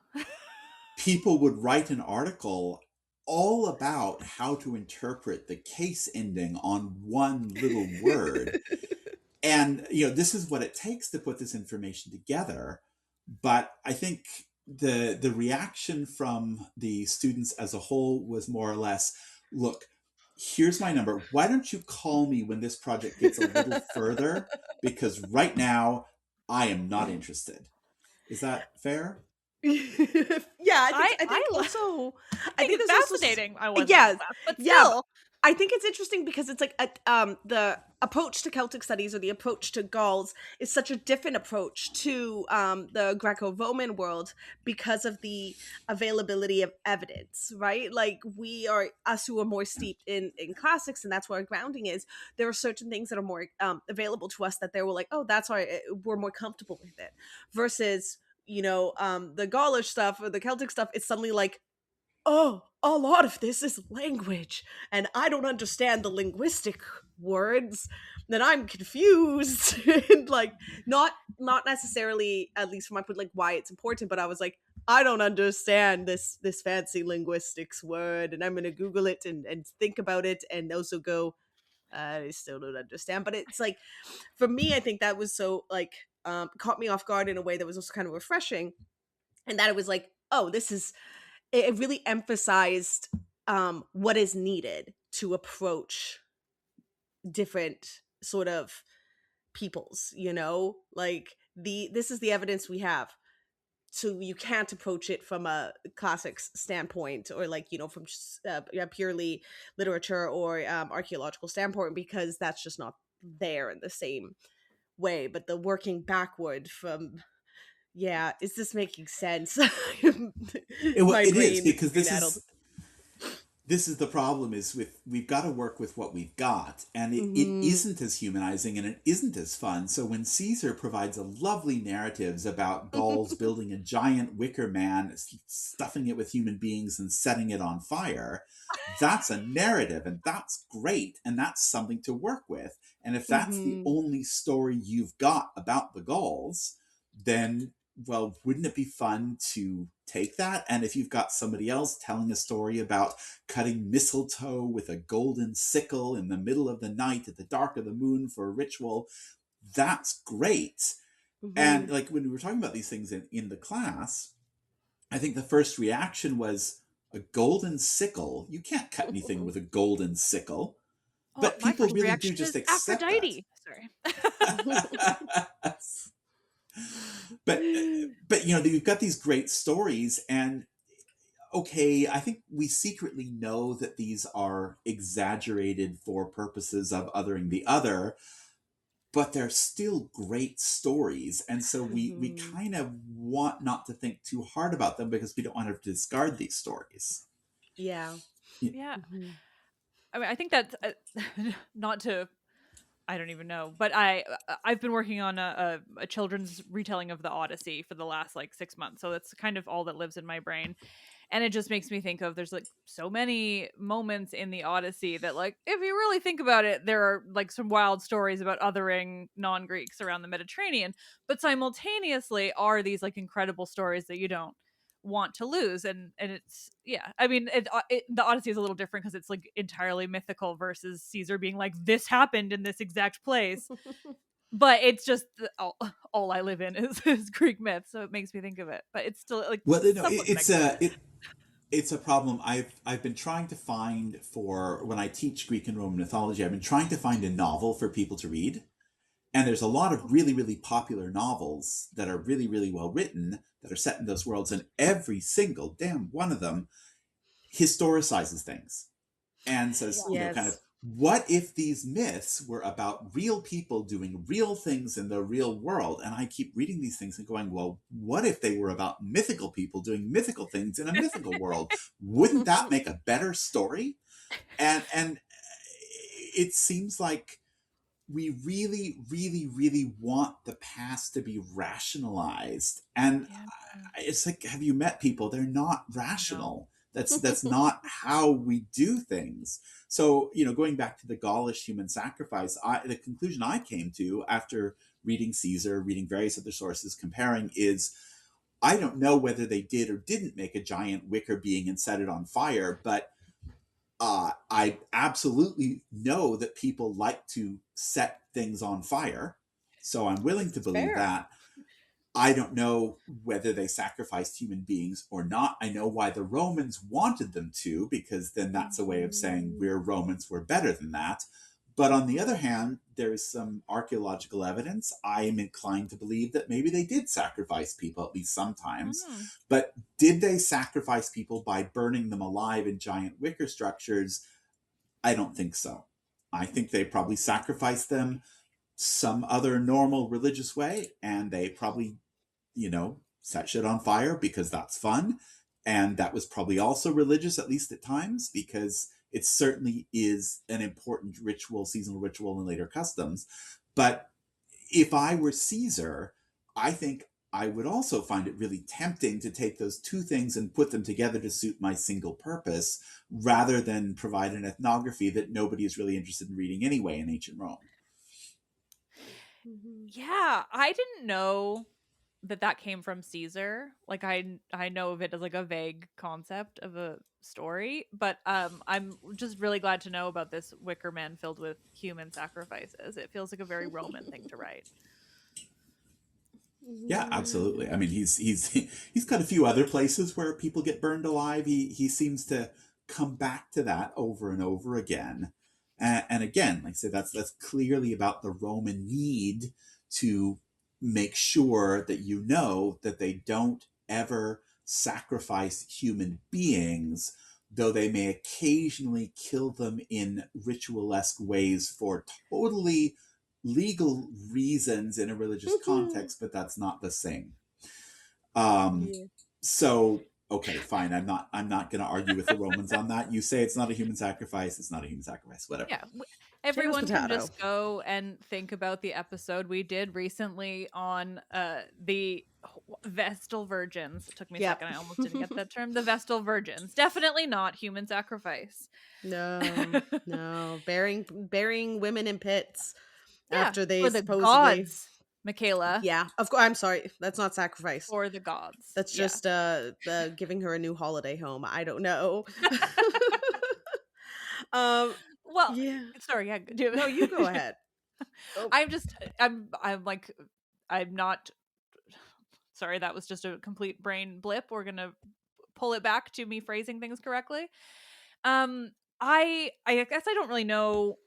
People would write an article all about how to interpret the case ending on one little word. And, this is what it takes to put this information together. But I think the reaction from the students as a whole was more or less, look, here's my number. Why don't you call me when this project gets a little further? Because right now, I am not interested. Is that fair? Yeah, I think also I think it's fascinating. I was yeah, but yeah. still. I think it's interesting because it's like the approach to Celtic studies or the approach to Gauls is such a different approach to the Greco-Roman world because of the availability of evidence, right? Like us who are more steeped in classics, and that's where our grounding is. There are certain things that are more available to us that they were like, oh, that's why we're more comfortable with it, versus the Gaulish stuff or the Celtic stuff. It's suddenly like, oh, a lot of this is language, and I don't understand the linguistic words, then I'm confused. And like not necessarily, at least from my point, like why it's important, but I was like, I don't understand this fancy linguistics word, and I'm gonna Google it and think about it, and also go, I still don't understand. But it's like, for me, I think that was so like caught me off guard in a way that was also kind of refreshing, and that it was like, oh, it really emphasized what is needed to approach different sort of peoples, like this is the evidence we have, so you can't approach it from a classics standpoint, or like from just, purely literature or archaeological standpoint, because that's just not there in the same way. But the working backward from, yeah, is this making sense? It is, because this is the problem, is we've got to work with what we've got, and it isn't as humanizing and it isn't as fun. So when Caesar provides a lovely narratives about Gauls building a giant wicker man, stuffing it with human beings and setting it on fire, that's a narrative, and that's great, and that's something to work with. And if that's the only story you've got about the Gauls, then, well, wouldn't it be fun to take that? And if you've got somebody else telling a story about cutting mistletoe with a golden sickle in the middle of the night at the dark of the moon for a ritual, that's great. And like when we were talking about these things in the class, I think the first reaction was, a golden sickle? You can't cut anything with a golden sickle. But people really do just accept Aphrodite. that. Sorry. But you've got these great stories, and okay, I think we secretly know that these are exaggerated for purposes of othering the other, but they're still great stories, and so we kind of want not to think too hard about them, because we don't want to discard these stories. Yeah. I mean, I think that's not to, I don't even know, but I've been working on a children's retelling of the Odyssey for the last like 6 months, so that's kind of all that lives in my brain. And it just makes me think of, there's like so many moments in the Odyssey that, like, if you really think about it, there are like some wild stories about othering non-Greeks around the Mediterranean, but simultaneously are these like incredible stories that you don't want to lose. And it's, yeah, I mean, the Odyssey is a little different because it's like entirely mythical versus Caesar being like, this happened in this exact place. But it's just all I live in is Greek myth, so it makes me think of it. But it's still like, well, it's a problem I've been trying to find for when I teach Greek and Roman mythology. I've been trying to find a novel for people to read. And there's a lot of really, really popular novels that are really, really well written that are set in those worlds, and every single damn one of them historicizes things and says, Yeah. you know, kind of, Yes. what if these myths were about real people doing real things in the real world? And I keep reading these things and going, well, what if they were about mythical people doing mythical things in a mythical world? Wouldn't that make a better story? And it seems like we really, really, really want the past to be rationalized. And Yeah. it's like, have you met people? They're not No. rational. That's not how we do things. So, you know, going back to the Gaulish human sacrifice, the conclusion I came to after reading Caesar, reading various other sources, comparing is, I don't know whether they did or didn't make a giant wicker being and set it on fire, but I absolutely know that people like to set things on fire. So I'm willing to believe Fair. that. I don't know whether they sacrificed human beings or not. I know why the Romans wanted them to, because then that's a way of saying we're Romans, we're better than that. But on the other hand, there is some archaeological evidence. I'm inclined to believe that maybe they did sacrifice people, at least sometimes. Mm. But did they sacrifice people by burning them alive in giant wicker structures? I don't think so. I think they probably sacrificed them some other normal religious way, and they probably, you know, set shit on fire because that's fun. And that was probably also religious, at least at times, because it certainly is an important ritual, seasonal ritual, and later customs. But if I were Caesar, I think I would also find it really tempting to take those two things and put them together to suit my single purpose, rather than provide an ethnography that nobody is really interested in reading anyway in ancient Rome. Yeah, I didn't know that came from Caesar. Like I know of it as like a vague concept of a story, but I'm just really glad to know about this wicker man filled with human sacrifices. It feels like a very Roman thing to write. Yeah, absolutely. I mean, he's got a few other places where people get burned alive. He seems to come back to that over and over again. And again, like I said, that's clearly about the Roman need to make sure that you know that they don't ever sacrifice human beings, though they may occasionally kill them in ritualesque ways for totally legal reasons in a religious context, but that's not the same. Um, Yeah. so okay, fine. I'm not going to argue with the Romans on that. You say it's not a human sacrifice. It's not a human sacrifice. Whatever. Yeah, Potatoes, everyone can potato. just go and think about the episode we did recently on the Vestal Virgins. It took me a Yep. second. I almost didn't get that term. The Vestal Virgins. Definitely not human sacrifice. No, burying women in pits Yeah, after they for the supposedly. gods, Michaela. Yeah, of course. I'm sorry, that's not sacrifice. For the gods. That's Yeah. just giving her a new holiday home. I don't know. um, Well, yeah. sorry. Yeah. No, you go ahead. Oh. I'm like, I'm not. Sorry, that was just a complete brain blip. We're gonna pull it back to me phrasing things correctly. I guess I don't really know.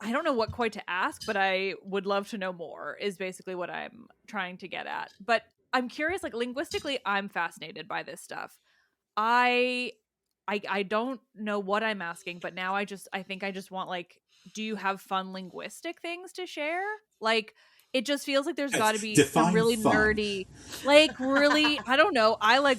I don't know what quite to ask, but I would love to know more, is basically what I'm trying to get at. But I'm curious, like linguistically, I'm fascinated by this stuff. I I don't know what I'm asking, but now I think I just want, like, do you have fun linguistic things to share? Like, it just feels like there's got to be some Define really fun. nerdy, like really, I don't know. I like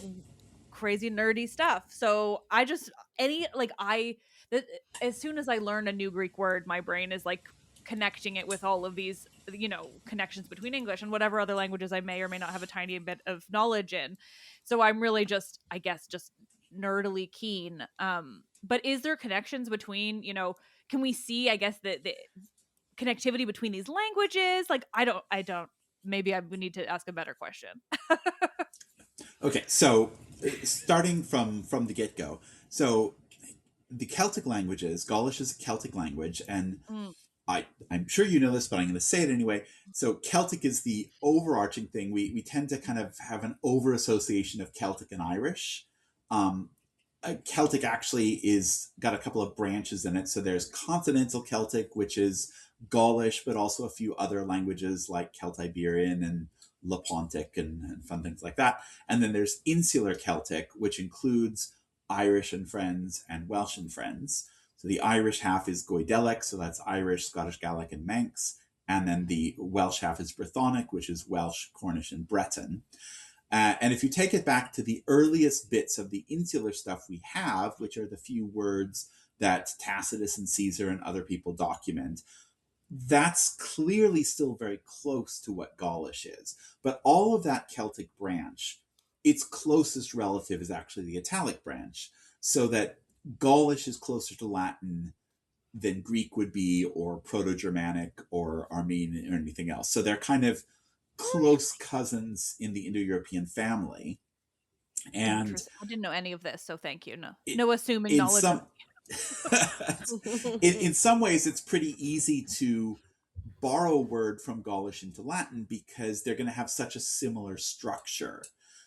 crazy nerdy stuff. So I just any like I th- as soon as I learn a new Greek word, my brain is like connecting it with all of these, connections between English and whatever other languages I may or may not have a tiny bit of knowledge in. So I'm really just, I guess, just nerdily keen. But is there connections between, can we see, I guess, the connectivity between these languages? Like, I don't, maybe I would need to ask a better question. Okay, so starting from the get go, so the Celtic languages, Gaulish is a Celtic language, and Mm, I'm sure you know this, but I'm going to say it anyway. So Celtic is the overarching thing. We tend to kind of have an over association of Celtic and Irish. Um, Celtic actually is got a couple of branches in it. So there's Continental Celtic, which is Gaulish, but also a few other languages like Celtiberian and Lepontic and fun things like that. And then there's Insular Celtic, which includes Irish and Friends and Welsh and Friends. So the Irish half is Goidelic, so that's Irish, Scottish Gaelic, and Manx. And then the Welsh half is Brythonic, which is Welsh, Cornish, and Breton. And if you take it back to the earliest bits of the insular stuff we have, which are the few words that Tacitus and Caesar and other people document, that's clearly still very close to what Gaulish is. But all of that Celtic branch, its closest relative is actually the Italic branch, so that Gaulish is closer to Latin than Greek would be, or Proto-Germanic, or Armenian, or anything else. So they're kind of close cousins in the Indo-European family. And I didn't know any of this, so thank you. it, No assuming in knowledge. some in some ways it's pretty easy to borrow a word from Gaulish into Latin because they're going to have such a similar structure.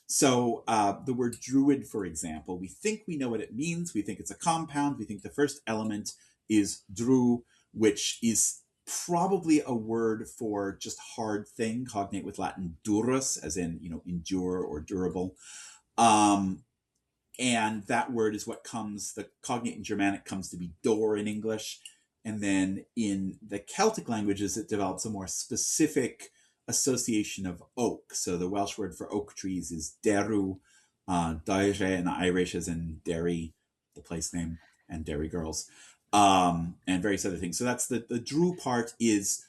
So the word druid, for example, we think we know what it means. We think it's a compound. We think the first element is dru, which is probably a word for just hard thing, cognate with Latin durus, as in, endure or durable. And that word is what comes, the cognate in Germanic comes to be door in English. And then in the Celtic languages, it develops a more specific association of oak. So the Welsh word for oak trees is deru, daire in Irish as in Derry, the place name, and Derry girls, and various other things. So that's the dru part is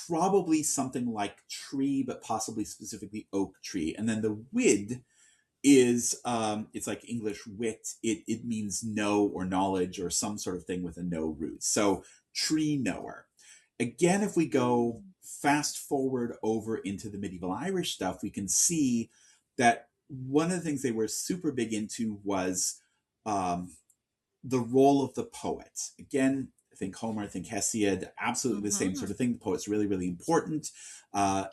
probably something like tree, but possibly specifically oak tree. And then the wid is it's like English wit. It means know or knowledge or some sort of thing with a no root. So tree knower. Again, if we go fast forward over into the medieval Irish stuff, we can see that one of the things they were super big into was the role of the poet. Again, I think Homer, I think Hesiod, absolutely the same sort of thing. The poet's really, really important.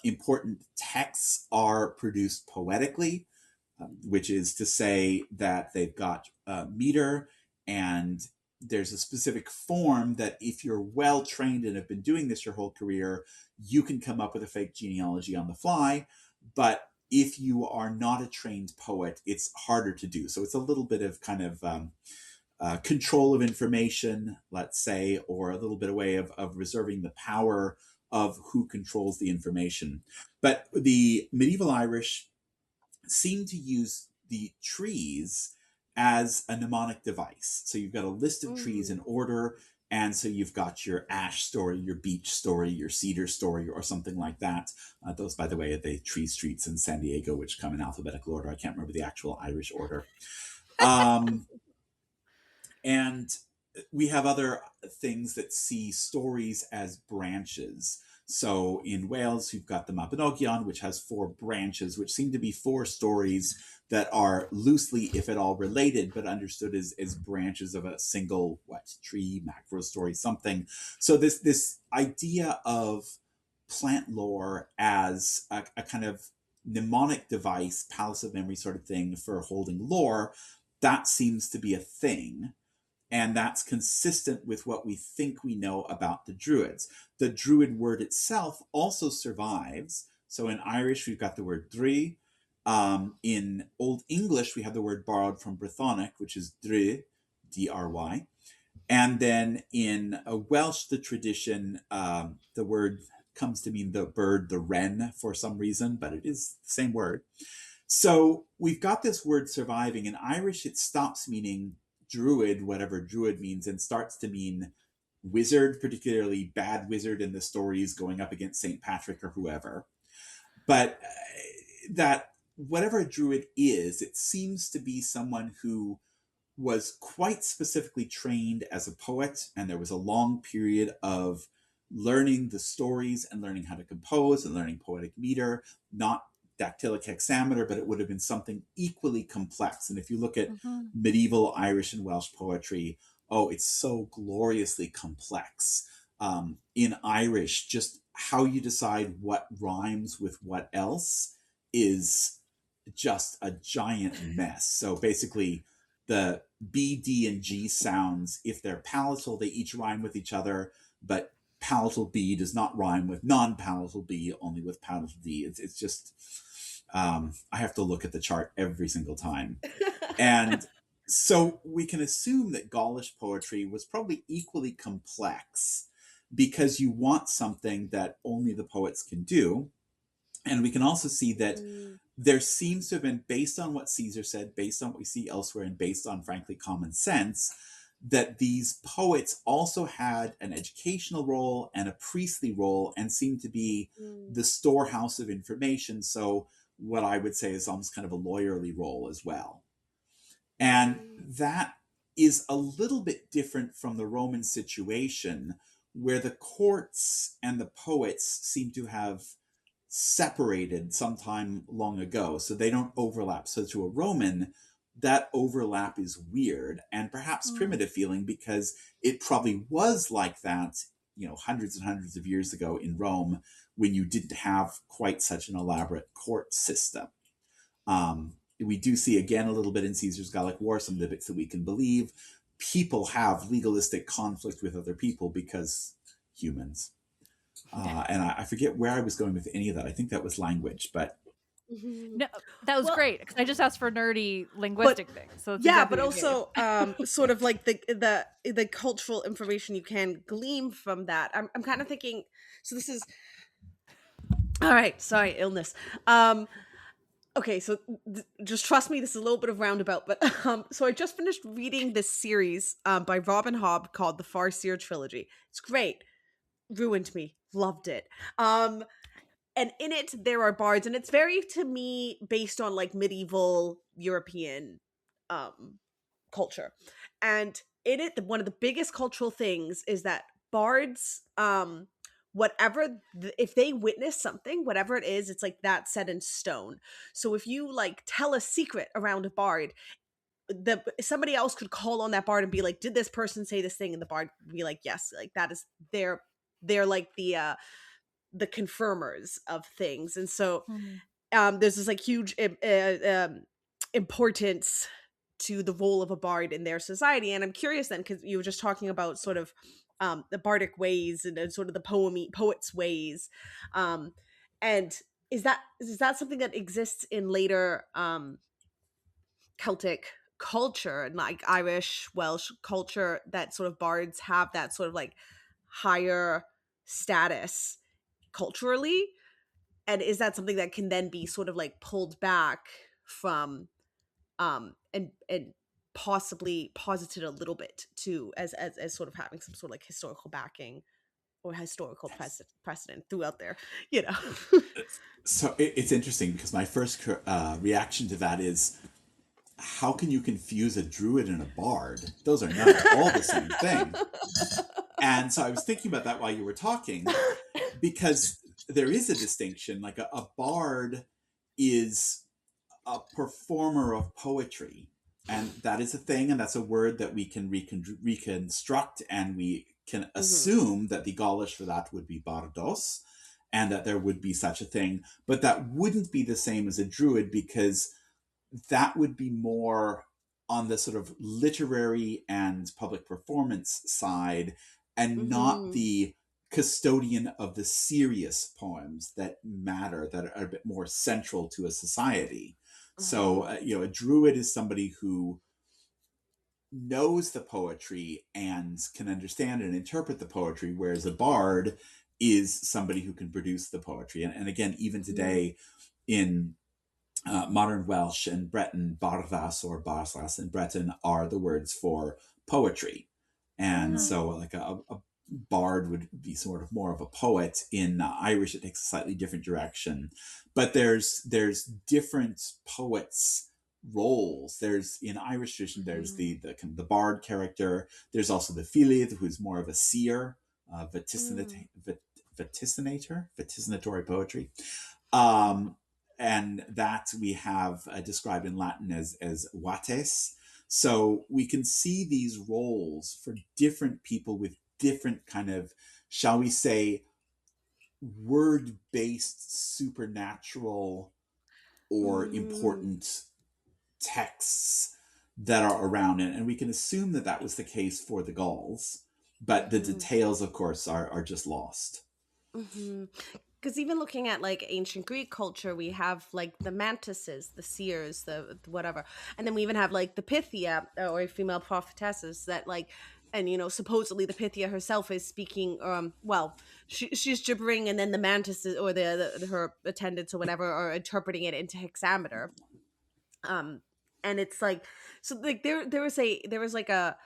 Important texts are produced poetically, which is to say that they've got meter, and there's a specific form that if you're well trained and have been doing this your whole career, you can come up with a fake genealogy on the fly. But if you are not a trained poet, it's harder to do. So it's a little bit of kind of control of information, let's say, or a little bit of way of reserving the power of who controls the information. But the medieval Irish seem to use the trees as a mnemonic device. So you've got a list of trees in order, and so you've got your ash story, your beech story, your cedar story, or something like that. Those, by the way, are the tree streets in San Diego, which come in alphabetical order. I can't remember the actual Irish order. And we have other things that see stories as branches. So in Wales, you've got the Mabinogion, which has 4 branches, which seem to be 4 stories that are loosely, if at all, related, but understood as branches of a single, tree, macro story, something. So this idea of plant lore as a kind of mnemonic device, palace of memory sort of thing for holding lore, that seems to be a thing. And that's consistent with what we think we know about the Druids. The Druid word itself also survives. So in Irish, we've got the word dri. In Old English, we have the word borrowed from Brythonic, which is dry, D-R-Y. And then in Welsh, the tradition, the word comes to mean the bird, the wren, for some reason, but it is the same word. So we've got this word surviving. In Irish, it stops meaning druid, whatever druid means, and starts to mean wizard, particularly bad wizard in the stories going up against St. Patrick or whoever. But that whatever a druid is, it seems to be someone who was quite specifically trained as a poet, and there was a long period of learning the stories and learning how to compose and learning poetic meter, not dactylic hexameter, but it would have been something equally complex. And if you look at medieval Irish and Welsh poetry, it's so gloriously complex. In Irish, just how you decide what rhymes with what else is just a giant mess. So basically, the B, D, and G sounds, if they're palatal, they each rhyme with each other, but palatal B does not rhyme with non-palatal B, only with palatal D. It's just, I have to look at the chart every single time. And so we can assume that Gaulish poetry was probably equally complex because you want something that only the poets can do. And we can also see that there seems to have been, based on what Caesar said, based on what we see elsewhere, and based on, frankly, common sense, that these poets also had an educational role and a priestly role and seemed to be the storehouse of information. So, what I would say is almost kind of a lawyerly role as well. And that is a little bit different from the Roman situation, where the courts and the poets seem to have separated sometime long ago, so they don't overlap. So to a Roman, that overlap is weird and perhaps primitive feeling, because it probably was like that, hundreds and hundreds of years ago in Rome, when you didn't have quite such an elaborate court system. We do see again a little bit in Caesar's Gallic War, some of the bits that we can believe. People have legalistic conflict with other people because humans. And I forget where I was going with any of that. I think that was language, but No, that was Well- great, because I just asked for nerdy linguistic things. So it's yeah, exactly but what you also sort of like the cultural information you can glean from that. I'm kind of thinking, so this is all right, sorry, illness. Okay, so just trust me, this is a little bit of roundabout, but so I just finished reading this series by Robin Hobb called the Farseer Trilogy. It's great. Ruined me. Loved it. And in it there are bards, and it's very, to me, based on like medieval European culture. And in it, one of the biggest cultural things is that bards, if they witness something, whatever it is, it's like that set in stone. So if you like tell a secret around a bard, somebody else could call on that bard and be like, did this person say this thing? And the bard would be like, yes, like that is, they're like the confirmers of things. And so there's this like huge importance to the role of a bard in their society. And I'm curious then, because you were just talking about sort of the bardic ways and sort of the poets ways, and is that something that exists in later Celtic culture and like Irish, Welsh culture, that sort of bards have that sort of like higher status culturally? And is that something that can then be sort of like pulled back from and possibly posited a little bit too, as sort of having some sort of like historical backing or historical precedent throughout there, you know? so it's interesting, because my first reaction to that is, how can you confuse a druid and a bard? Those are not at all the same thing. And so I was thinking about that while you were talking, because there is a distinction. Like a bard is a performer of poetry, and that is a thing, and that's a word that we can reconstruct, and we can assume that the Gaulish for that would be bardos, and that there would be such a thing. But that wouldn't be the same as a druid, because that would be more on the sort of literary and public performance side, and not the custodian of the serious poems that matter, that are a bit more central to a society. So, a druid is somebody who knows the poetry and can understand and interpret the poetry, whereas a bard is somebody who can produce the poetry. And again, even today in modern Welsh and Breton, bardas or barsas in Breton are the words for poetry. And so like a bard would be sort of more of a poet. In Irish, it takes a slightly different direction. But there's different poets roles. There's, in Irish tradition, there's the bard character. There's also the Philid, who's more of a seer, vaticinatory poetry. And that we have described in Latin as vates. So we can see these roles for different people with different kind of, shall we say, word-based supernatural or important texts that are around, and we can assume that that was the case for the Gauls, but the details, of course, are just lost. Because even looking at like ancient Greek culture, we have like the mantises, the seers, the whatever, and then we even have like the Pythia or female prophetesses that like, and supposedly the Pythia herself is speaking. She's gibbering, and then the mantises or her attendants or whatever are interpreting it into hexameter. And it's like, so like there was like a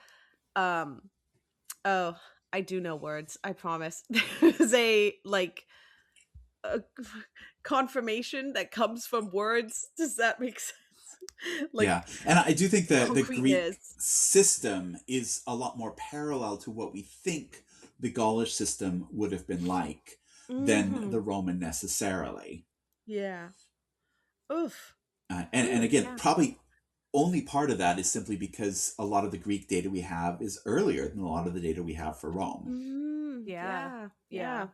oh, I do know words, I promise. There's a confirmation that comes from words. Does that make sense? Like Yeah, and I do think that the Greek concreteness. system is a lot more parallel to what we think the Gaulish system would have been like than the Roman necessarily. Yeah. Oof. And again, Yeah. probably only part of that is simply because a lot of the Greek data we have is earlier than a lot of the data we have for Rome. Yeah. Yeah,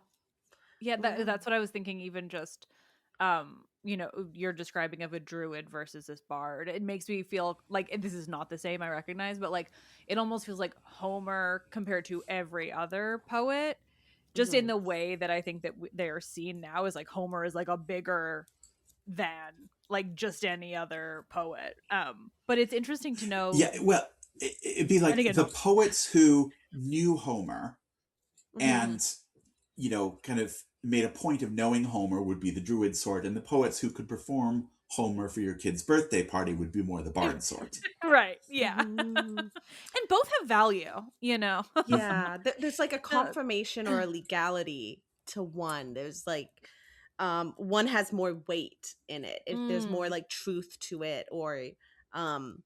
Wow. that's what I was thinking. Even just, you're describing of a druid versus this bard. It makes me feel like this is not the same. I recognize, but like it almost feels like Homer compared to every other poet, just in the way that I think that they are seen now is like Homer is like a bigger than like just any other poet. But it's interesting to know. Yeah, well, it'd be like again, the poets who knew Homer Mm-hmm. and kind of made a point of knowing Homer would be the druid sort, and the poets who could perform Homer for your kid's birthday party would be more the bard sort. right? Yeah, Mm-hmm. and both have value. Yeah. There's like a confirmation or a legality to one. There's like one has more weight in it. If there's more like truth to it, or um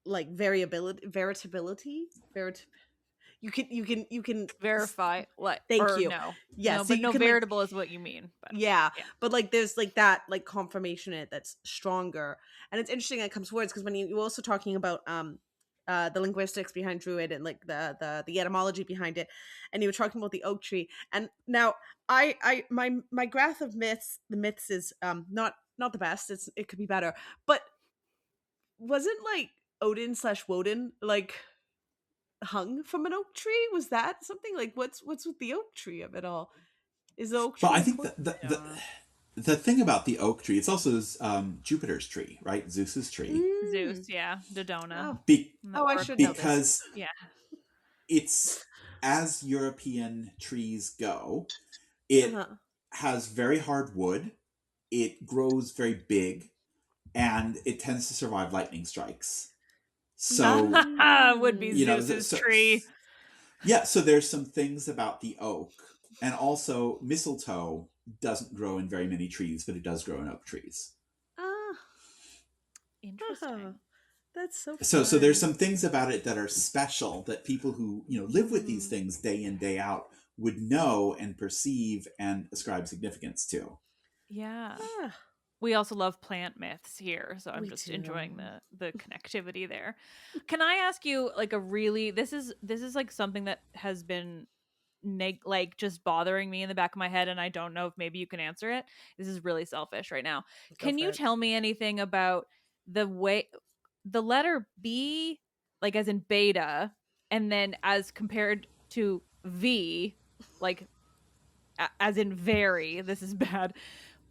like veritability. You can verify what thank or you. no. Yeah, No, so but you no, can like, veritable is what you mean. But yeah, yeah. but like there's like that like confirmation in it that's stronger. And it's interesting that it comes words, because when you're also talking about the linguistics behind druid and like the etymology behind it, and you were talking about the oak tree. And now my graph of the myths is not the best. It could be better. But wasn't like Odin/Woden like hung from an oak tree? Was that something like, what's with the oak tree of it all? Is the oak Well, tree I think important? the thing about the oak tree, it's also Jupiter's tree, right? Zeus's tree. Zeus, yeah, Dodona. Be- I should know this. because Yeah. it's, as European trees go, it Uh-huh. has very hard wood, it grows very big, and it tends to survive lightning strikes. So, would be Zeus's tree. Yeah, so there's some things about the oak. And also, mistletoe doesn't grow in very many trees, but it does grow in oak trees. Interesting. That's so fun. So there's some things about it that are special that people who live with these things day in, day out would know and perceive and ascribe significance to. Yeah. We also love plant myths here, so I'm just enjoying the connectivity there. Can I ask you like this is like something that has been like just bothering me in the back of my head, and I don't know if maybe you can answer it. This is really selfish right now. Can you tell me anything about the way the letter B, like as in beta, and then as compared to V, like as in very, this is bad.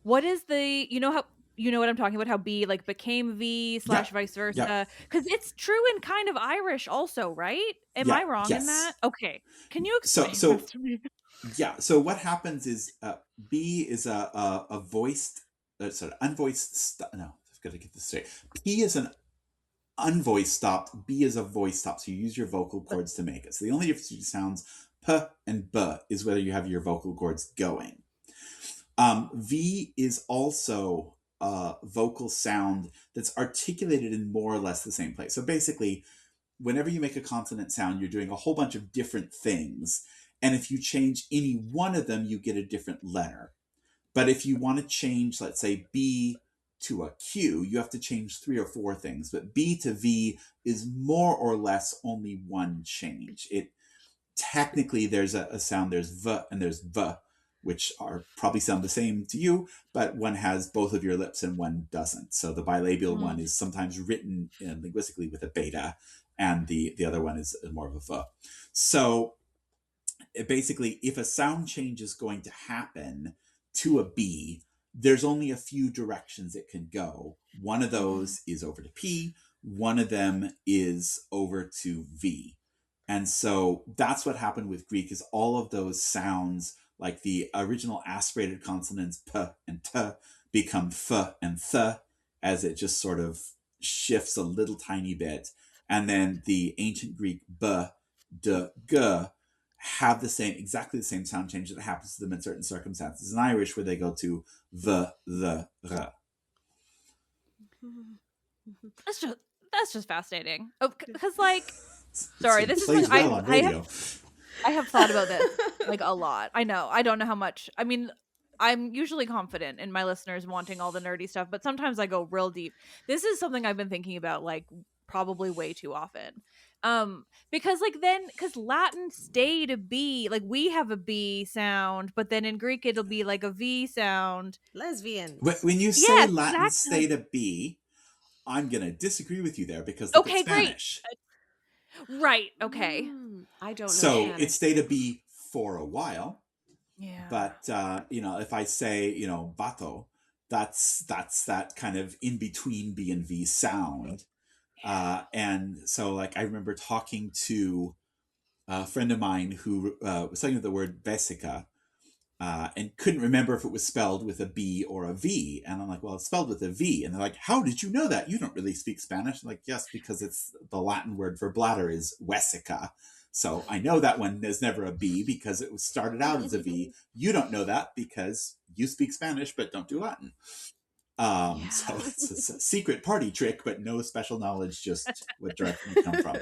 What is the, how, what I'm talking about, how B like became V / vice versa? Because it's true in kind of Irish also, right? Am I wrong in that? Okay. Can you explain this to me? Yeah. So what happens is B is a voiced, unvoiced, no, I've got to get this straight. P is an unvoiced stopped, B is a voice stop. So you use your vocal cords to make it. So the only difference between sounds P and B is whether you have your vocal cords going. V is also a vocal sound that's articulated in more or less the same place. So basically, whenever you make a consonant sound, you're doing a whole bunch of different things. And if you change any one of them, you get a different letter. But if you want to change, let's say, B to a Q, you have to change 3 or 4 things. But B to V is more or less only one change. Technically, there's a sound, there's V and there's V. which are probably sound the same to you, but one has both of your lips and one doesn't. So the bilabial one is sometimes written linguistically with a beta, and the other one is more of a v. So basically, if a sound change is going to happen to a B, there's only a few directions it can go. One of those is over to P, one of them is over to V. And so that's what happened with Greek, is all of those sounds, like the original aspirated consonants p and t, become f and th, as it just sort of shifts a little tiny bit. And then the ancient Greek b, d, g have exactly the same sound change that happens to them in certain circumstances. In Irish, where they go to v, the, r. That's just fascinating. Oh, because like, sorry, this is plays like well on radio. I have thought about this like a lot. I know. I don't know how much. I mean, I'm usually confident in my listeners wanting all the nerdy stuff, but sometimes I go real deep. This is something I've been thinking about like probably way too often. Because Latin stayed a B, like we have a B sound, but then in Greek it'll be like a V sound. Lesbians. When you say Yes, Latin exactly. stayed a B, I'm going to disagree with you there, because look at Spanish. Great. Right. Okay. I don't know. So Spanish. it stayed a B for a while. Yeah. But if I say, vato, that's that kind of in between B and V sound. And so like I remember talking to a friend of mine who was talking about the word vesica, and couldn't remember if it was spelled with a B or a V. And I'm like, well, it's spelled with a V. And they're like, how did you know that? You don't really speak Spanish. I'm like, yes, because it's the Latin word for bladder is vesica. So I know that one is never a B because it was started out as a V. You don't know that because you speak Spanish but don't do Latin. So it's a secret party trick, but no special knowledge, just what direction you come from.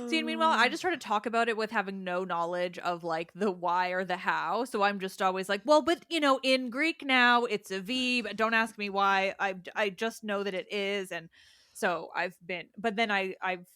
See, and meanwhile, I just try to talk about it with having no knowledge of like the why or the how. So I'm just always like, well, but in Greek now it's a V, but don't ask me why. I just know that it is, and so but then I've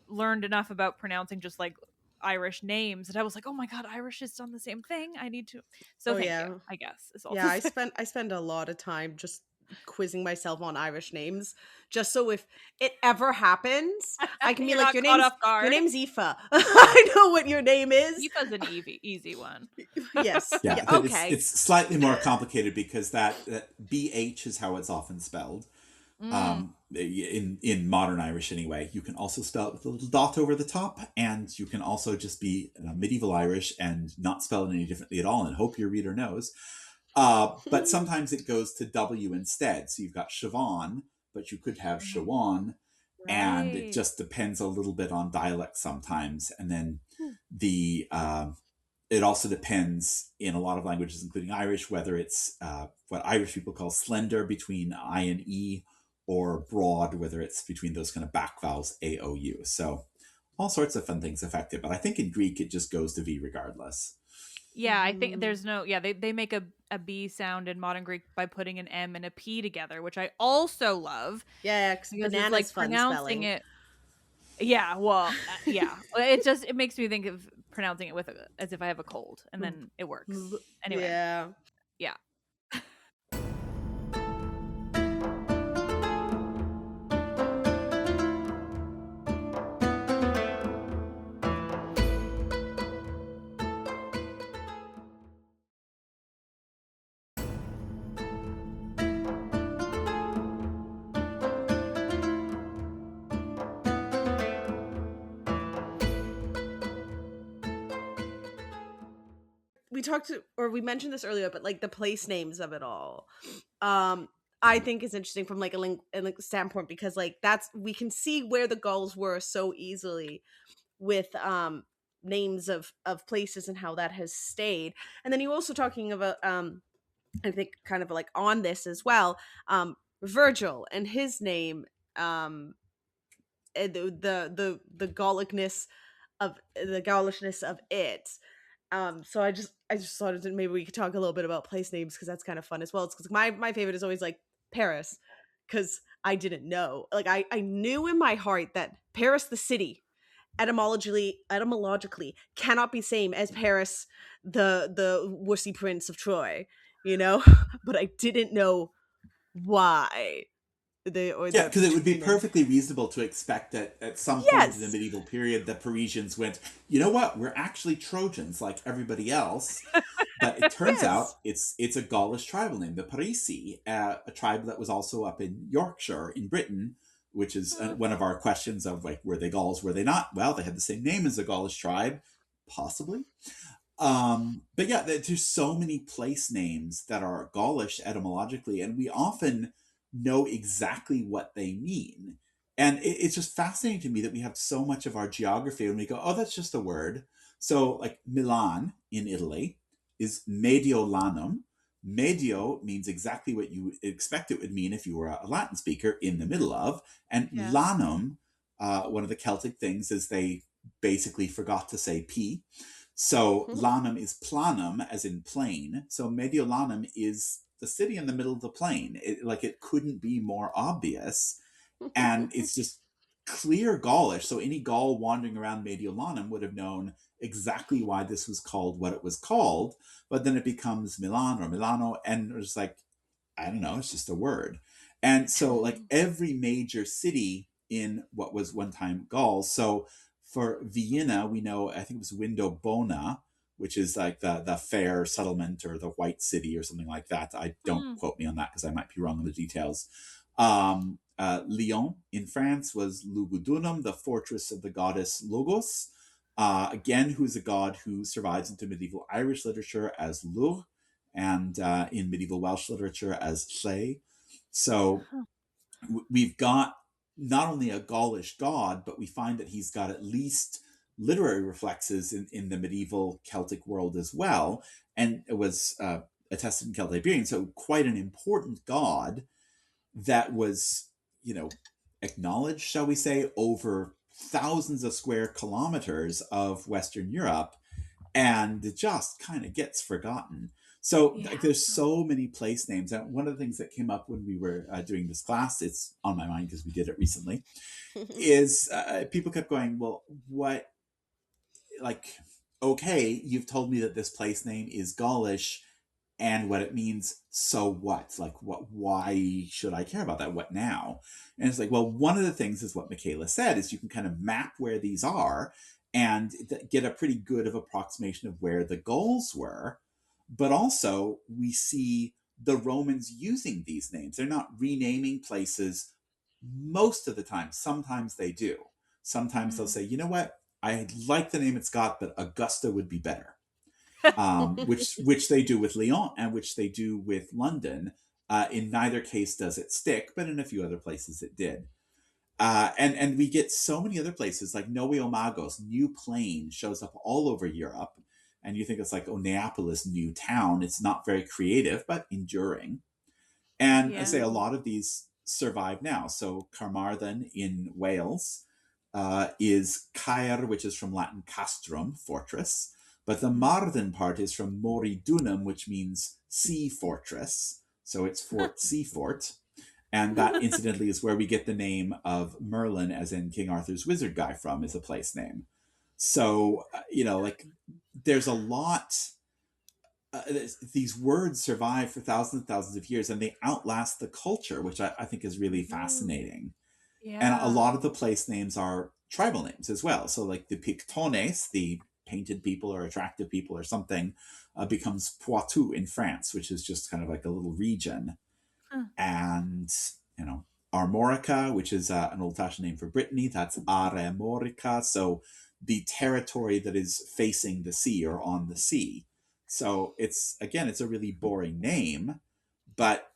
learned enough about pronouncing just like Irish names that I was like, oh my god, Irish has done the same thing. I need to. So thank you, I guess. Is all I spend a lot of time just quizzing myself on Irish names, just so if it ever happens, I can be like, your name's Aoife. I know what your name is. Aoife's an easy one. Yes. Yeah. Okay. It's slightly more complicated because that BH is how it's often spelled. In modern Irish anyway. You can also spell it with a little dot over the top, and you can also just be medieval Irish and not spell it any differently at all and hope your reader knows. But sometimes it goes to W instead. So you've got Siobhan, but you could have Siobhan, and it just depends a little bit on dialect sometimes. And then it also depends in a lot of languages, including Irish, whether it's what Irish people call slender between I and E, or broad, whether it's between those kind of back vowels, A, O, U. So all sorts of fun things affect it. But I think in Greek, it just goes to V regardless. Yeah, I think there's no, they make a B sound in modern Greek by putting an M and a P together, which I also love. Yeah, because banana's like fun pronouncing spelling. it. Yeah, well, yeah. It makes me think of pronouncing it as if I have a cold, and then it works. Anyway. Yeah. We mentioned this earlier, but like the place names of it all, I think is interesting from like a standpoint, because like we can see where the Gauls were so easily with names of places and how that has stayed. And then you also talking about I think kind of like on this as well, Virgil and his name, the Gallicness of the Gaulishness of it. So I just thought that maybe we could talk a little bit about place names, because that's kind of fun as well. It's because my favorite is always like Paris, because I didn't know, like I knew in my heart that Paris the city etymologically cannot be same as Paris, the wussy prince of Troy, you know. But I didn't know why Yeah, the because it would be two names. perfectly reasonable to expect that at some point in the Yes, medieval period, the Parisians went, you know what, we're actually Trojans like everybody else. But it turns yes. out it's a Gaulish tribal name, the Parisi, a tribe that was also up in Yorkshire in Britain, which is Hmm. one of our questions of like, were they Gauls, were they not? Well, they had the same name as a Gaulish tribe, possibly. But yeah, there's so many place names that are Gaulish etymologically, and we often know exactly what they mean. And it's just fascinating to me that we have so much of our geography and we go, oh, that's just a word. So, like Milan in Italy is Mediolanum. Medio means exactly what you expect it would mean if you were a Latin speaker, in the middle of. And Yeah. lanum, one of the Celtic things is they basically forgot to say P. So lanum is planum, as in plain. So Mediolanum is the city in the middle of the plain. Like it couldn't be more obvious, and it's just clear Gaulish. So any Gaul wandering around Mediolanum would have known exactly why this was called what it was called. But then it becomes Milan or Milano, and it's like, I don't know, it's just a word. And so, like every major city in what was one time Gaul. So for Vienna, we know, I think it was Windobona, which is like the fair settlement or the white city or something like that. I don't Hmm. quote me on that because I might be wrong on the details. Lyon in France was Lugudunum, the fortress of the goddess Logos. Again, who is a god who survives into medieval Irish literature as Lugh, and in medieval Welsh literature as Lle. So Huh. we've got not only a Gaulish god, but we find that he's got at least literary reflexes in the medieval Celtic world as well. And it was attested in Celtiberian, so quite an important god that was, you know, acknowledged, shall we say, over thousands of square kilometers of Western Europe, and it just kind of gets forgotten. So Yeah. like, there's so many place names. And one of the things that came up when we were doing this class, it's on my mind because we did it recently, is people kept going, well, what, like, okay, you've told me that this place name is Gaulish and what it means, so what? Like, why should I care about that? What now? And it's like, well, one of the things is what Michaela said, is you can kind of map where these are and get a pretty good of approximation of where the goals were. But also we see the Romans using these names. They're not renaming places most of the time. Sometimes they do. Sometimes they'll Hmm. say, you know what, I like the name it's got, but Augusta would be better. Which they do with Lyon and which they do with London. In neither case does it stick, but in a few other places it did. And we get so many other places like Noeomagos, New Plain, shows up all over Europe, and you think it's like, oh, Neapolis, new town. It's not very creative, but enduring. And I Yeah. say a lot of these survive now. So Carmarthen in Wales is Caer, which is from Latin castrum, fortress. But the Hmm. Marden part is from Mori Dunum, which means sea fortress. So it's Fort Seafort. And that incidentally is where we get the name of Merlin, as in King Arthur's wizard guy, from, is a place name. So, like there's a lot. These words survive for thousands and thousands of years and they outlast the culture, which I think is really Hmm. fascinating. And a Yeah. lot of the place names are tribal names as well. So, like the Pictones, the painted people or attractive people or something, becomes Poitou in France, which is just kind of like a little region. Huh. And, you know, Armorica, which is an old fashioned name for Brittany, that's Aremorica. So, the territory that is facing the sea or on the sea. So, it's a really boring name, but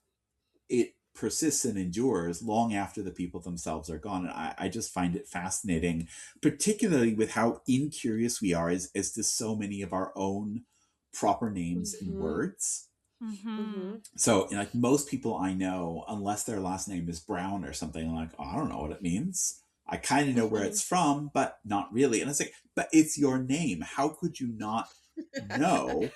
it persists and endures long after the people themselves are gone. And I just find it fascinating, particularly with how incurious we are as to so many of our own proper names and words. Hmm. So, like most people I know, unless their last name is Brown or something, I'm like, oh, I don't know what it means. I kind of know where it's from, but not really. And it's like, but it's your name. How could you not know?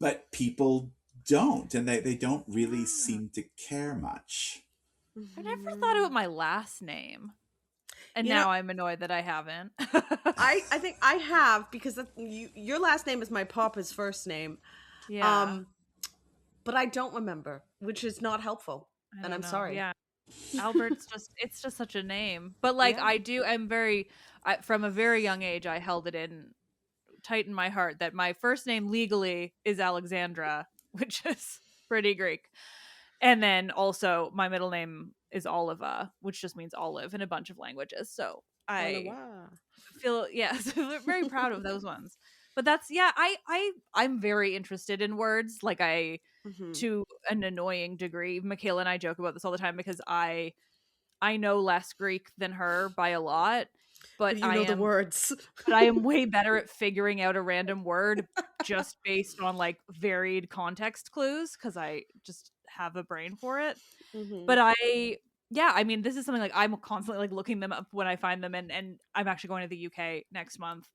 But people don't, and they don't really Yeah. seem to care much. I never thought about my last name. And You know, now I'm annoyed that I haven't. I think I have, because your last name is my papa's first name. Yeah. Um, but I don't remember, which is not helpful, I and don't I'm know. sorry. Yeah. Albert's it's just such a name. But like Yeah. I'm very from a very young age I held it in tight in my heart that my first name legally is Alexandra, which is pretty Greek. And then also my middle name is Oliva, which just means olive in a bunch of languages. So I Oliver. feel very proud of those ones. But that's I'm very interested in words. Like Mm-hmm. to an annoying degree. Michaela and I joke about this all the time because I know less Greek than her by a lot, but But you know the words. I am way better at figuring out a random word just based on like varied context clues because I just have a brain for it. Mm-hmm. But I mean, this is something like I'm constantly like looking them up when I find them, and I'm actually going to the UK next month.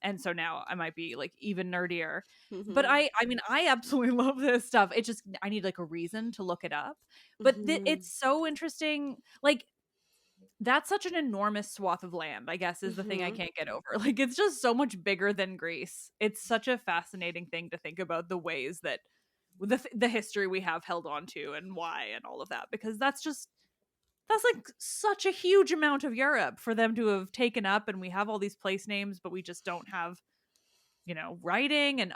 And so now I might be like even nerdier. But Mm-hmm. I mean, I absolutely love this stuff. It just I need like a reason to look it up. But Mm-hmm. it's so interesting. Like that's such an enormous swath of land, I guess, is the thing I Mm-hmm. can't get over. Like, it's just so much bigger than Greece. It's such a fascinating thing to think about the ways that the history we have held on to and why and all of that, because that's like such a huge amount of Europe for them to have taken up. And we have all these place names, but we just don't have, writing. And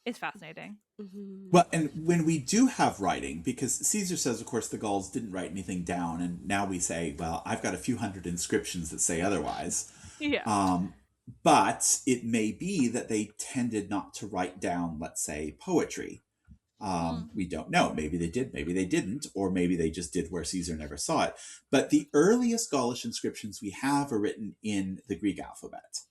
it's fascinating. Mm-hmm. Well, and when we do have writing, because Caesar says, of course, the Gauls didn't write anything down, and now we say, well, I've got a few hundred inscriptions that say otherwise. Yeah. Um, but it may be that they tended not to write down, let's say, poetry. Mm. We don't know. Maybe they did, maybe they didn't, or maybe they just did where Caesar never saw it. But the earliest Gaulish inscriptions we have are written in the Greek alphabet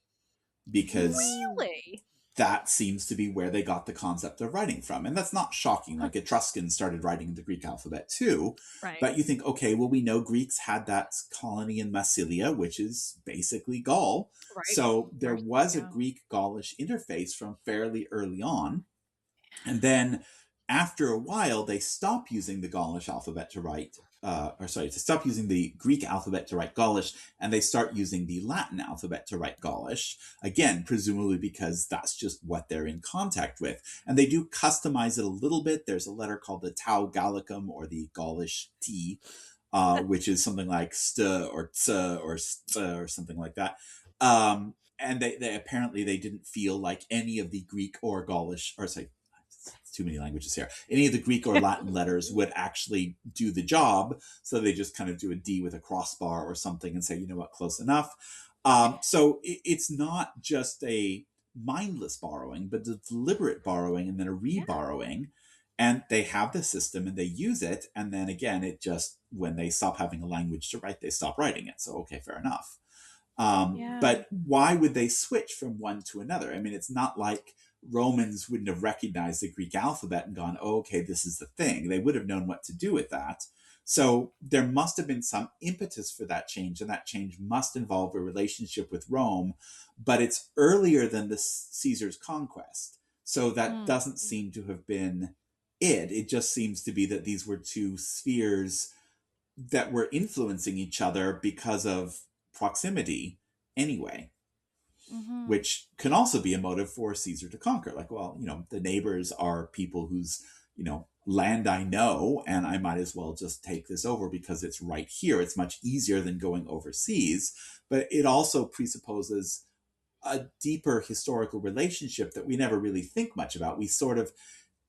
because Really? that seems to be where they got the concept of writing from. And that's not shocking. Like Etruscans started writing in the Greek alphabet too. Right. But you think, okay, well, we know Greeks had that colony in Massilia, which is basically Gaul. Right. So there First, was a yeah. Greek Gaulish interface from fairly early on. And then after a while, they stop using the Gaulish alphabet to write, to stop using the Greek alphabet to write Gaulish, and they start using the Latin alphabet to write Gaulish. Again, presumably because that's just what they're in contact with. And they do customize it a little bit. There's a letter called the Tau Gallicum, or the Gaulish T, which is something like st or ts or st or something like that. And they apparently they didn't feel like any of the Greek or Gaulish, or sorry, too many languages here. Any of the Greek or Latin letters would actually do the job. So they just kind of do a D with a crossbar or something and say, you know what, close enough. So it's not just a mindless borrowing, but a deliberate borrowing and then a Yeah. reborrowing. And they have the system and they use it. And then again, it just, when they stop having a language to write, they stop writing it. So, okay, fair enough. Yeah. But why would they switch from one to another? I mean, it's not like Romans wouldn't have recognized the Greek alphabet and gone, oh, okay, this is the thing. They would have known what to do with that. So there must have been some impetus for that change, and that change must involve a relationship with Rome, but it's earlier than the Caesar's conquest. So that Mm. doesn't seem to have been it. It just seems to be that these were two spheres that were influencing each other because of proximity anyway, Mm-hmm. which can also be a motive for Caesar to conquer. Like, well, the neighbors are people whose, land I know, and I might as well just take this over because it's right here. It's much easier than going overseas. But it also presupposes a deeper historical relationship that we never really think much about. We sort of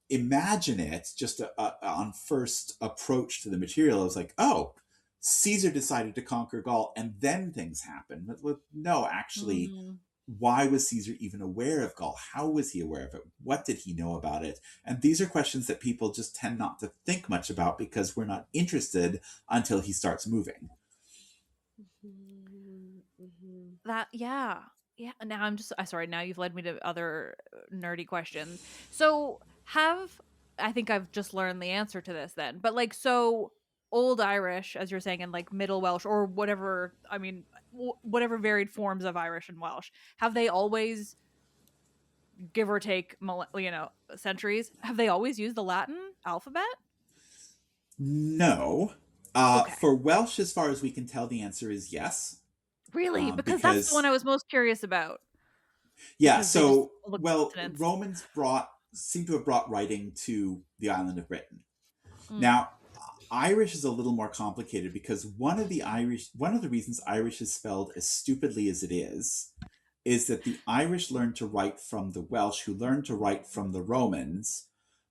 imagine it just on first approach to the material. It was like, oh, Caesar decided to conquer Gaul and then things happen. But no, actually, Mm. why was Caesar even aware of Gaul? How was he aware of it? What did he know about it? And these are questions that people just tend not to think much about because we're not interested until he starts moving. That yeah. Yeah, now I'm just sorry, now you've led me to other nerdy questions. So, have I think I've just learned the answer to this then. But like so old Irish as you're saying and like middle Welsh or whatever, I mean whatever varied forms of Irish and Welsh, have they always give or take centuries, have they always used the Latin alphabet? No. Okay. For Welsh, as far as we can tell, the answer is yes. Really? Because that's the one I was most curious about. Yeah, Because they just so, look well, consonants. Romans seem to have brought writing to the island of Britain. Mm. Now, Irish is a little more complicated because one of the reasons Irish is spelled as stupidly as it is that the Irish learned to write from the Welsh, who learned to write from the Romans,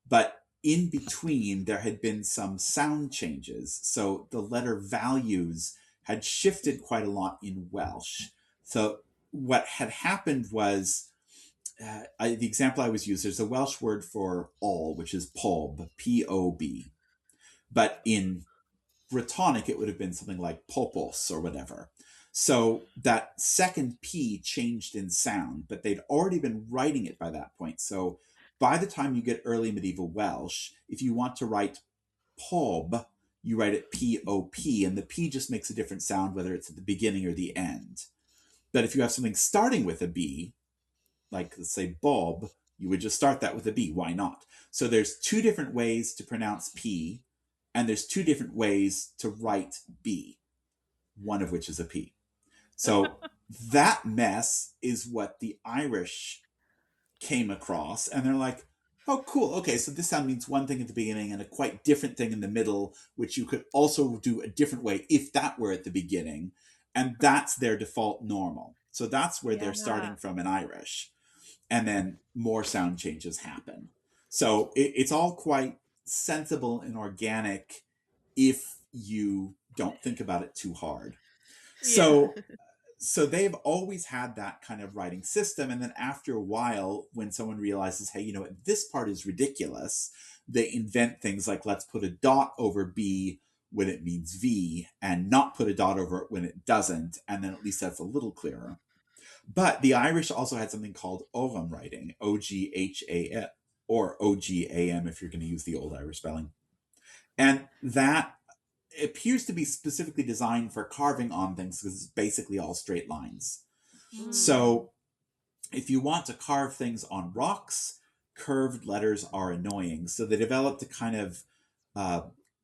but in between there had been some sound changes. So the letter values had shifted quite a lot in Welsh. So what had happened was, the example I was used, there's a Welsh word for all, which is pob, P-O-B. But in Brittonic, it would have been something like popos or whatever. So that second P changed in sound, but they'd already been writing it by that point. So by the time you get early medieval Welsh, if you want to write pob, you write it P-O-P, and the P just makes a different sound whether it's at the beginning or the end. But if you have something starting with a B, like let's say Bob, you would just start that with a B. Why not? So there's two different ways to pronounce P, and there's two different ways to write B, one of which is a P. So that mess is what the Irish came across, and they're like, oh, cool. Okay, so this sound means one thing at the beginning and a quite different thing in the middle, which you could also do a different way if that were at the beginning. And that's their default normal. So that's where they're starting from in Irish. And then more sound changes happen. So it's all quite sensible and organic if you don't think about it too hard. So they've always had that kind of writing system. And then after a while, when someone realizes, hey, you know what, this part is ridiculous, they invent things like, let's put a dot over B when it means V and not put a dot over it when it doesn't. And then at least that's a little clearer. But the Irish also had something called Ogham writing, O-G-H-A-M, or O-G-A-M if you're going to use the old Irish spelling. And that appears to be specifically designed for carving on things because it's basically all straight lines. So if you want to carve things on rocks, curved letters are annoying. So they developed a kind of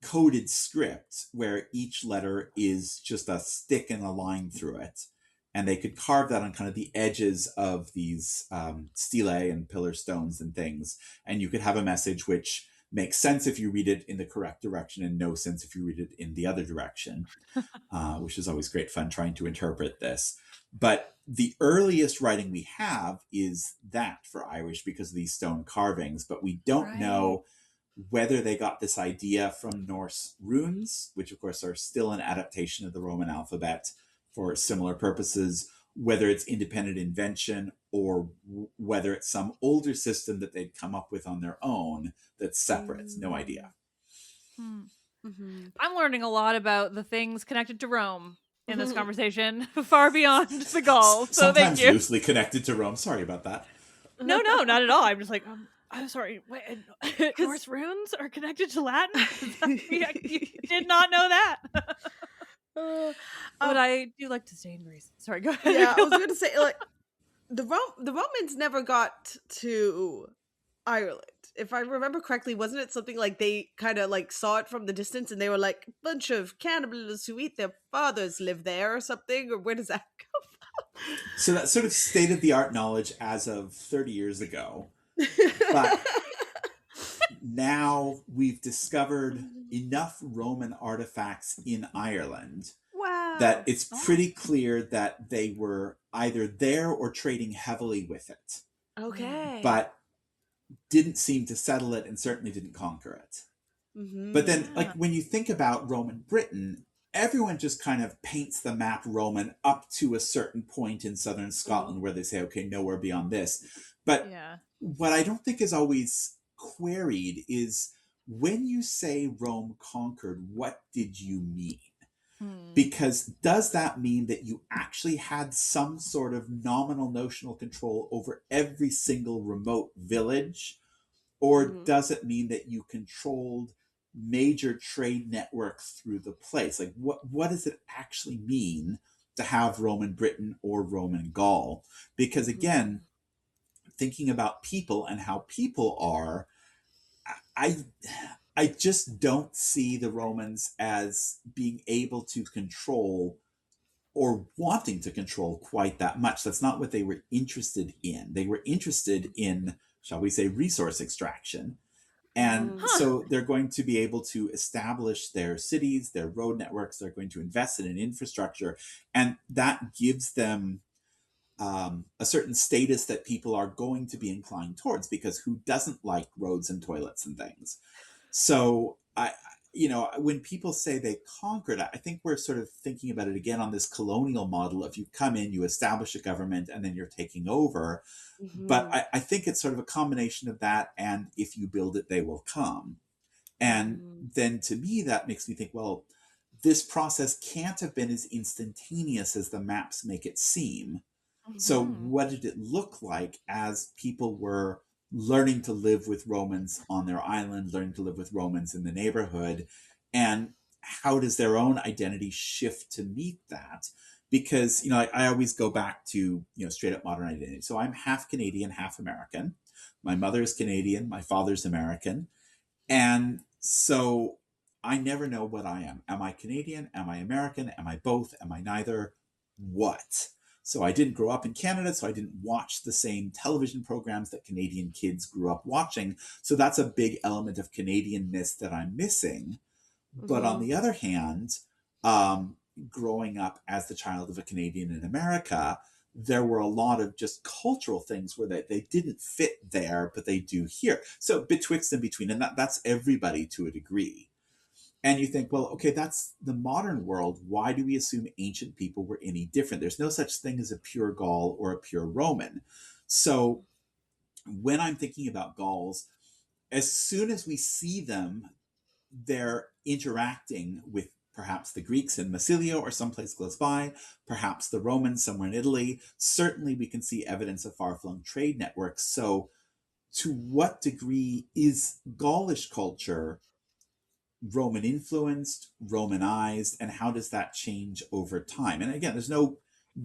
coded script where each letter is just a stick and a line through it. And they could carve that on kind of the edges of these stelae and pillar stones and things. And you could have a message which makes sense if you read it in the correct direction and no sense if you read it in the other direction, which is always great fun trying to interpret this. But the earliest writing we have is that for Irish because of these stone carvings, but we don't know whether they got this idea from Norse runes, which of course are still an adaptation of the Roman alphabet for similar purposes, whether it's independent invention or whether it's some older system that they'd come up with on their own that's separate. No idea. I'm learning a lot about the things connected to Rome in this conversation, far beyond the Gauls. So sometimes thank you. loosely connected to Rome. Sorry about that. No, not at all. I'm just like, I'm sorry. Wait, Norse runes are connected to Latin? You did not know that. But I do like to stay in Greece. Sorry, go ahead. Yeah, I was going to say, like, the Romans never got to Ireland. If I remember correctly, wasn't it something like they kind of like saw it from the distance and they were like, bunch of cannibals who eat their fathers live there or something? Or where does that come from? So that's sort of state-of-the-art knowledge as of 30 years ago. But now we've discovered enough Roman artifacts in Ireland that it's pretty clear that they were either there or trading heavily with it. Okay. But didn't seem to settle it and certainly didn't conquer it. But then, like, when you think about Roman Britain, everyone just kind of paints the map Roman up to a certain point in southern Scotland where they say, okay, nowhere beyond this. But what I don't think is always queried is when you say Rome conquered, what did you mean? Because does that mean that you actually had some sort of nominal notional control over every single remote village? Or does it mean that you controlled major trade networks through the place? Like, what does it actually mean to have Roman Britain or Roman Gaul? Because again, thinking about people and how people are, I just don't see the Romans as being able to control or wanting to control quite that much. That's not what they were interested in. They were interested in, shall we say, resource extraction. And Mm-hmm. Huh. so they're going to be able to establish their cities, their road networks. They're going to invest in an infrastructure. And that gives them a certain status that people are going to be inclined towards, because who doesn't like roads and toilets and things? So when people say they conquered, I think we're sort of thinking about it again on this colonial model of you come in, you establish a government, and then you're taking over. But Mm-hmm. I think it's sort of a combination of that and if you build it, they will come. And Mm-hmm. then to me, that makes me think, well, this process can't have been as instantaneous as the maps make it seem. So, Mm-hmm. what did it look like as people were learning to live with Romans on their island, learning to live with Romans in the neighborhood? And how does their own identity shift to meet that? Because, I always go back to, straight up modern identity. So, I'm half Canadian, half American. My mother is Canadian, my father's American. And so I never know what I am. Am I Canadian? Am I American? Am I both? Am I neither? What? So I didn't grow up in Canada, so I didn't watch the same television programs that Canadian kids grew up watching. So that's a big element of Canadianness that I'm missing. But on Mm-hmm. the other hand, um, growing up as the child of a Canadian in America, there were a lot of just cultural things where they didn't fit there, but they do here. So betwixt and between, and that's everybody to a degree. And you think, well, okay, that's the modern world. Why do we assume ancient people were any different? There's no such thing as a pure Gaul or a pure Roman. So when I'm thinking about Gauls, as soon as we see them, they're interacting with perhaps the Greeks in Massilia or someplace close by, perhaps the Romans somewhere in Italy. Certainly, we can see evidence of far flung trade networks. So, to what degree is Gaulish culture Roman influenced, Romanized, and how does that change over time? And again, there's no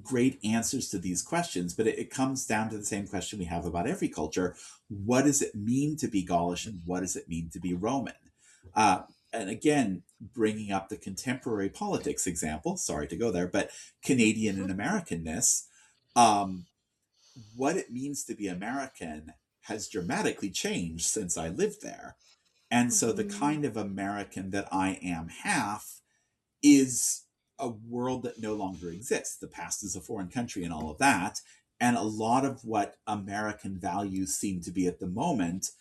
great answers to these questions, but it comes down to the same question we have about every culture. What does it mean to be Gaulish and what does it mean to be Roman? And again, bringing up the contemporary politics example, sorry to go there, but Canadian and Americanness, um, what it means to be American has dramatically changed since I lived there. And so the Mm-hmm. kind of American that I am half is a world that no longer exists. The past is a foreign country and all of that. And a lot of what American values seem to be at the moment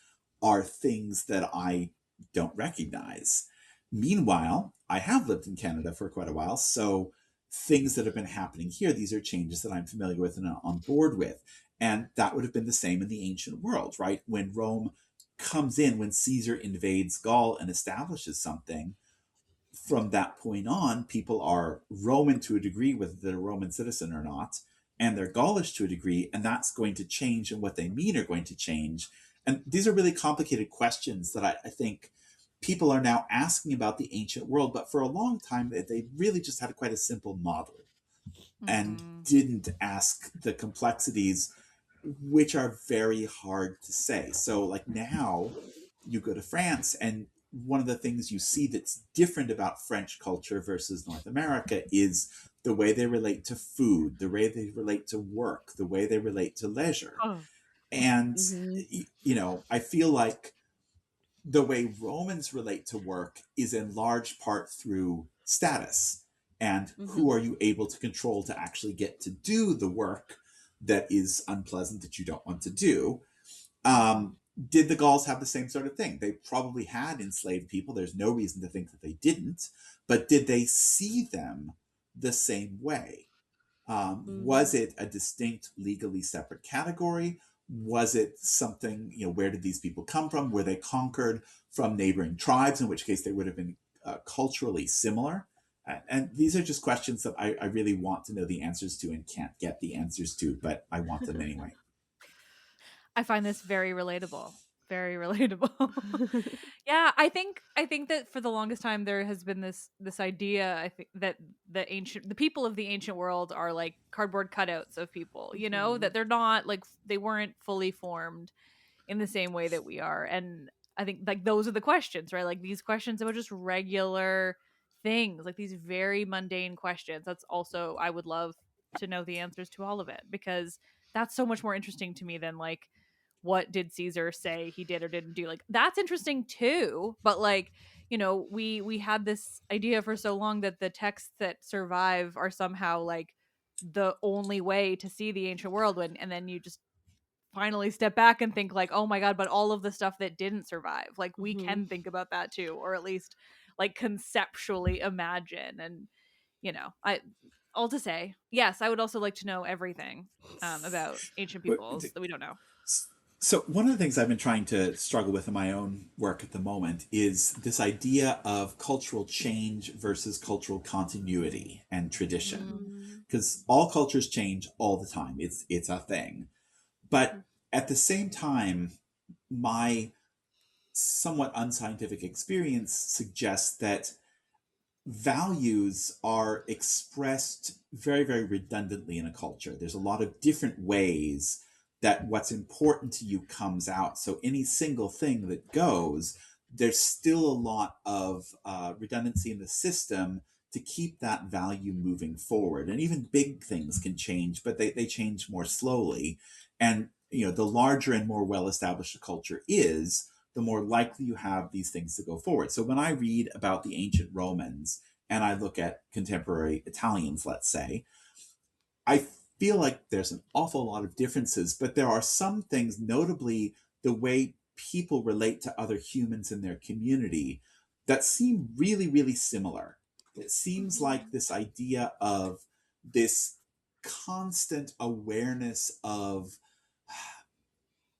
are things that I don't recognize. Meanwhile, I have lived in Canada for quite a while. So things that have been happening here, these are changes that I'm familiar with and on board with. And that would have been the same in the ancient world, right? When Rome comes in, when Caesar invades Gaul and establishes something, from that point on, people are Roman to a degree, whether they're a Roman citizen or not, and they're Gaulish to a degree, and that's going to change, and what they mean are going to change. And these are really complicated questions that I think people are now asking about the ancient world, but for a long time, they really just had quite a simple model and Mm-hmm. didn't ask the complexities, which are very hard to say. So, like now, you go to France, and one of the things you see that's different about French culture versus North America is the way they relate to food, the way they relate to work, the way they relate to leisure. Oh. And, Mm-hmm. I feel like the way Romans relate to work is in large part through status and who Mm-hmm. are you able to control to actually get to do the work that is unpleasant that you don't want to do. Mm-hmm. Did the Gauls have the same sort of thing? They probably had enslaved people. There's no reason to think that they didn't. But did they see them the same way? Mm-hmm. Was it a distinct, legally separate category? Was it something, where did these people come from? Were they conquered from neighboring tribes, in which case they would have been culturally similar? And these are just questions that I really want to know the answers to and can't get the answers to, but I want them anyway. I find this very relatable. Very relatable. Yeah, I think that for the longest time there has been this idea, I think, that the people of the ancient world are like cardboard cutouts of people, Mm-hmm. that they're not like they weren't fully formed in the same way that we are. And I think like those are the questions, right? Like these questions about just regular things, like these very mundane questions. That's also, I would love to know the answers to all of it, because that's so much more interesting to me than like what did Caesar say he did or didn't do. Like that's interesting too, but like, you know, we had this idea for so long that the texts that survive are somehow like the only way to see the ancient world, and then you just finally step back and think like, oh my god, but all of the stuff that didn't survive, like we Mhm. can think about that too, or at least like conceptually imagine. And you know, I all to say, yes, I would also like to know everything about ancient peoples that we don't know. So one of the things I've been trying to struggle with in my own work at the moment is this idea of cultural change versus cultural continuity and tradition. Mhm. Because all cultures change all the time. It's a thing. But at the same time, my somewhat unscientific experience suggests that values are expressed very, very redundantly in a culture. There's a lot of different ways that what's important to you comes out. So any single thing that goes, there's still a lot of redundancy in the system to keep that value moving forward. And even big things can change, but they change more slowly. And you know, the larger and more well-established a culture is, the more likely you have these things to go forward. So when I read about the ancient Romans and I look at contemporary Italians, let's say, I feel like there's an awful lot of differences, but there are some things, notably the way people relate to other humans in their community, that seem really, really similar. It seems like this idea of this constant awareness of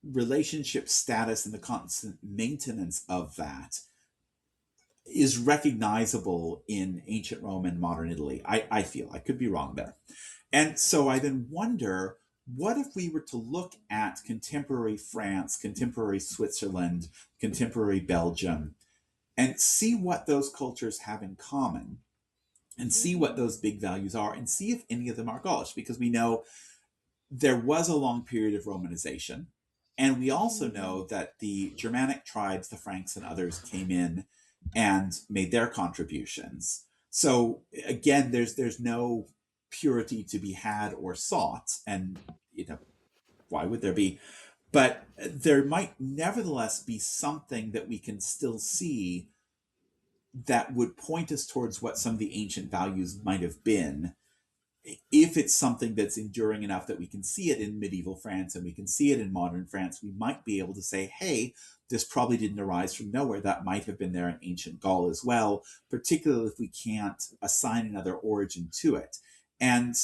relationship status and the constant maintenance of that is recognizable in ancient Rome and modern Italy. I feel, I could be wrong there. And so I then wonder, what if we were to look at contemporary France, contemporary Switzerland, contemporary Belgium, and see what those cultures have in common, and see what those big values are, and see if any of them are Gaulish? Because we know there was a long period of Romanization. And we also know that the Germanic tribes, the Franks and others, came in and made their contributions. So again, there's no purity to be had or sought. And you know, why would there be? But there might nevertheless be something that we can still see that would point us towards what some of the ancient values might have been, if it's something that's enduring enough that we can see it in medieval France and we can see it in modern France. We might be able to say, hey, this probably didn't arise from nowhere. That might have been there in ancient Gaul as well, particularly if we can't assign another origin to it. And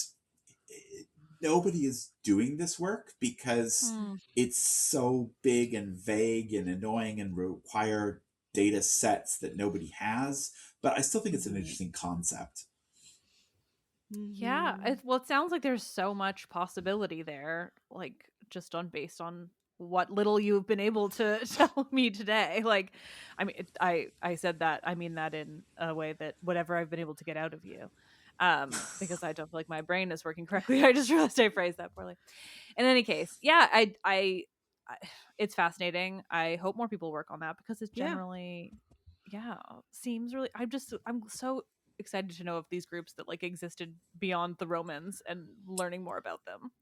nobody is doing this work because it's so big and vague and annoying and require data sets that nobody has. But I still think it's an interesting concept. Yeah, well, it sounds like there's so much possibility there, like just on based on what little you've been able to tell me today. Like, I mean, I said that, I mean that in a way that whatever I've been able to get out of you, because I don't feel like my brain is working correctly. I just realized I phrased that poorly. In any case, yeah, I it's fascinating. I hope more people work on that, because it's Yeah. generally, yeah, seems really. I'm so excited to know of these groups that like existed beyond the Romans and learning more about them.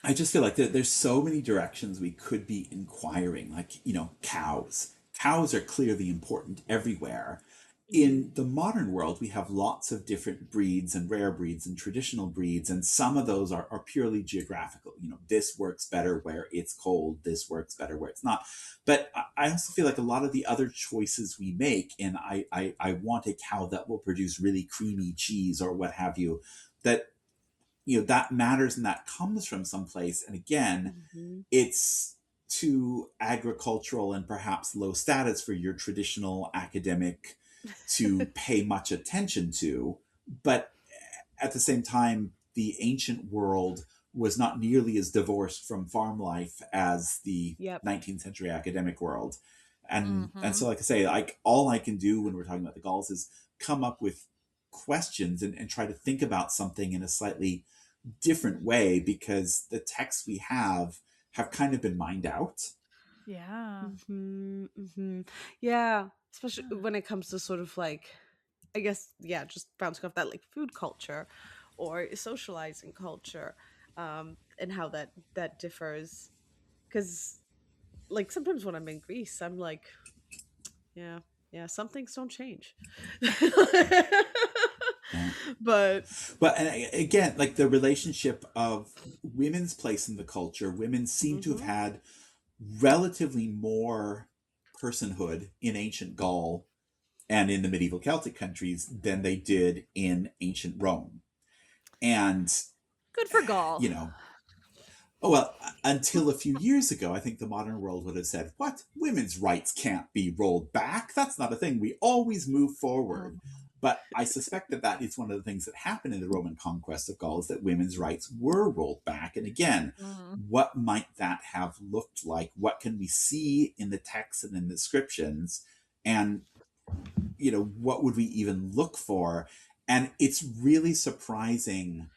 I just feel like there's so many directions we could be inquiring. Like, you know, cows. Cows are clearly important everywhere. In the modern world, we have lots of different breeds and rare breeds and traditional breeds, and some of those are purely geographical. You know, this works better where it's cold, this works better where it's not. But I also feel like a lot of the other choices we make, and I want a cow that will produce really creamy cheese or what have you, that you know, that matters and that comes from someplace. And again, it's too agricultural and perhaps low status for your traditional academic to pay much attention to. But at the same time, the ancient world was not nearly as divorced from farm life as the Yep. 19th century academic world. And so, Mhm. like I say, like all I can do when we're talking about the Gauls is come up with questions and try to think about something in a slightly different way, because the texts we have kind of been mined out. Yeah. Yeah, especially when it comes to sort of like, I guess, yeah, just bouncing off that, like food culture or socializing culture, and how that differs. Because like sometimes when I'm in Greece, I'm like, yeah, yeah, some things don't change. Yeah. But But again, like the relationship of women's place in the culture, women seem to have mhm, had relatively more personhood in ancient Gaul and in the medieval Celtic countries than they did in ancient Rome. And, Good for Gaul. you know, oh, well, until a few years ago, I think the modern world would have said, what? Women's rights can't be rolled back. That's not a thing. We always move forward. But I suspect that that is one of the things that happened in the Roman conquest of Gaul is that women's rights were rolled back. And again, Mm. what might that have looked like? What can we see in the texts and in the descriptions? And, what would we even look for? And it's really surprising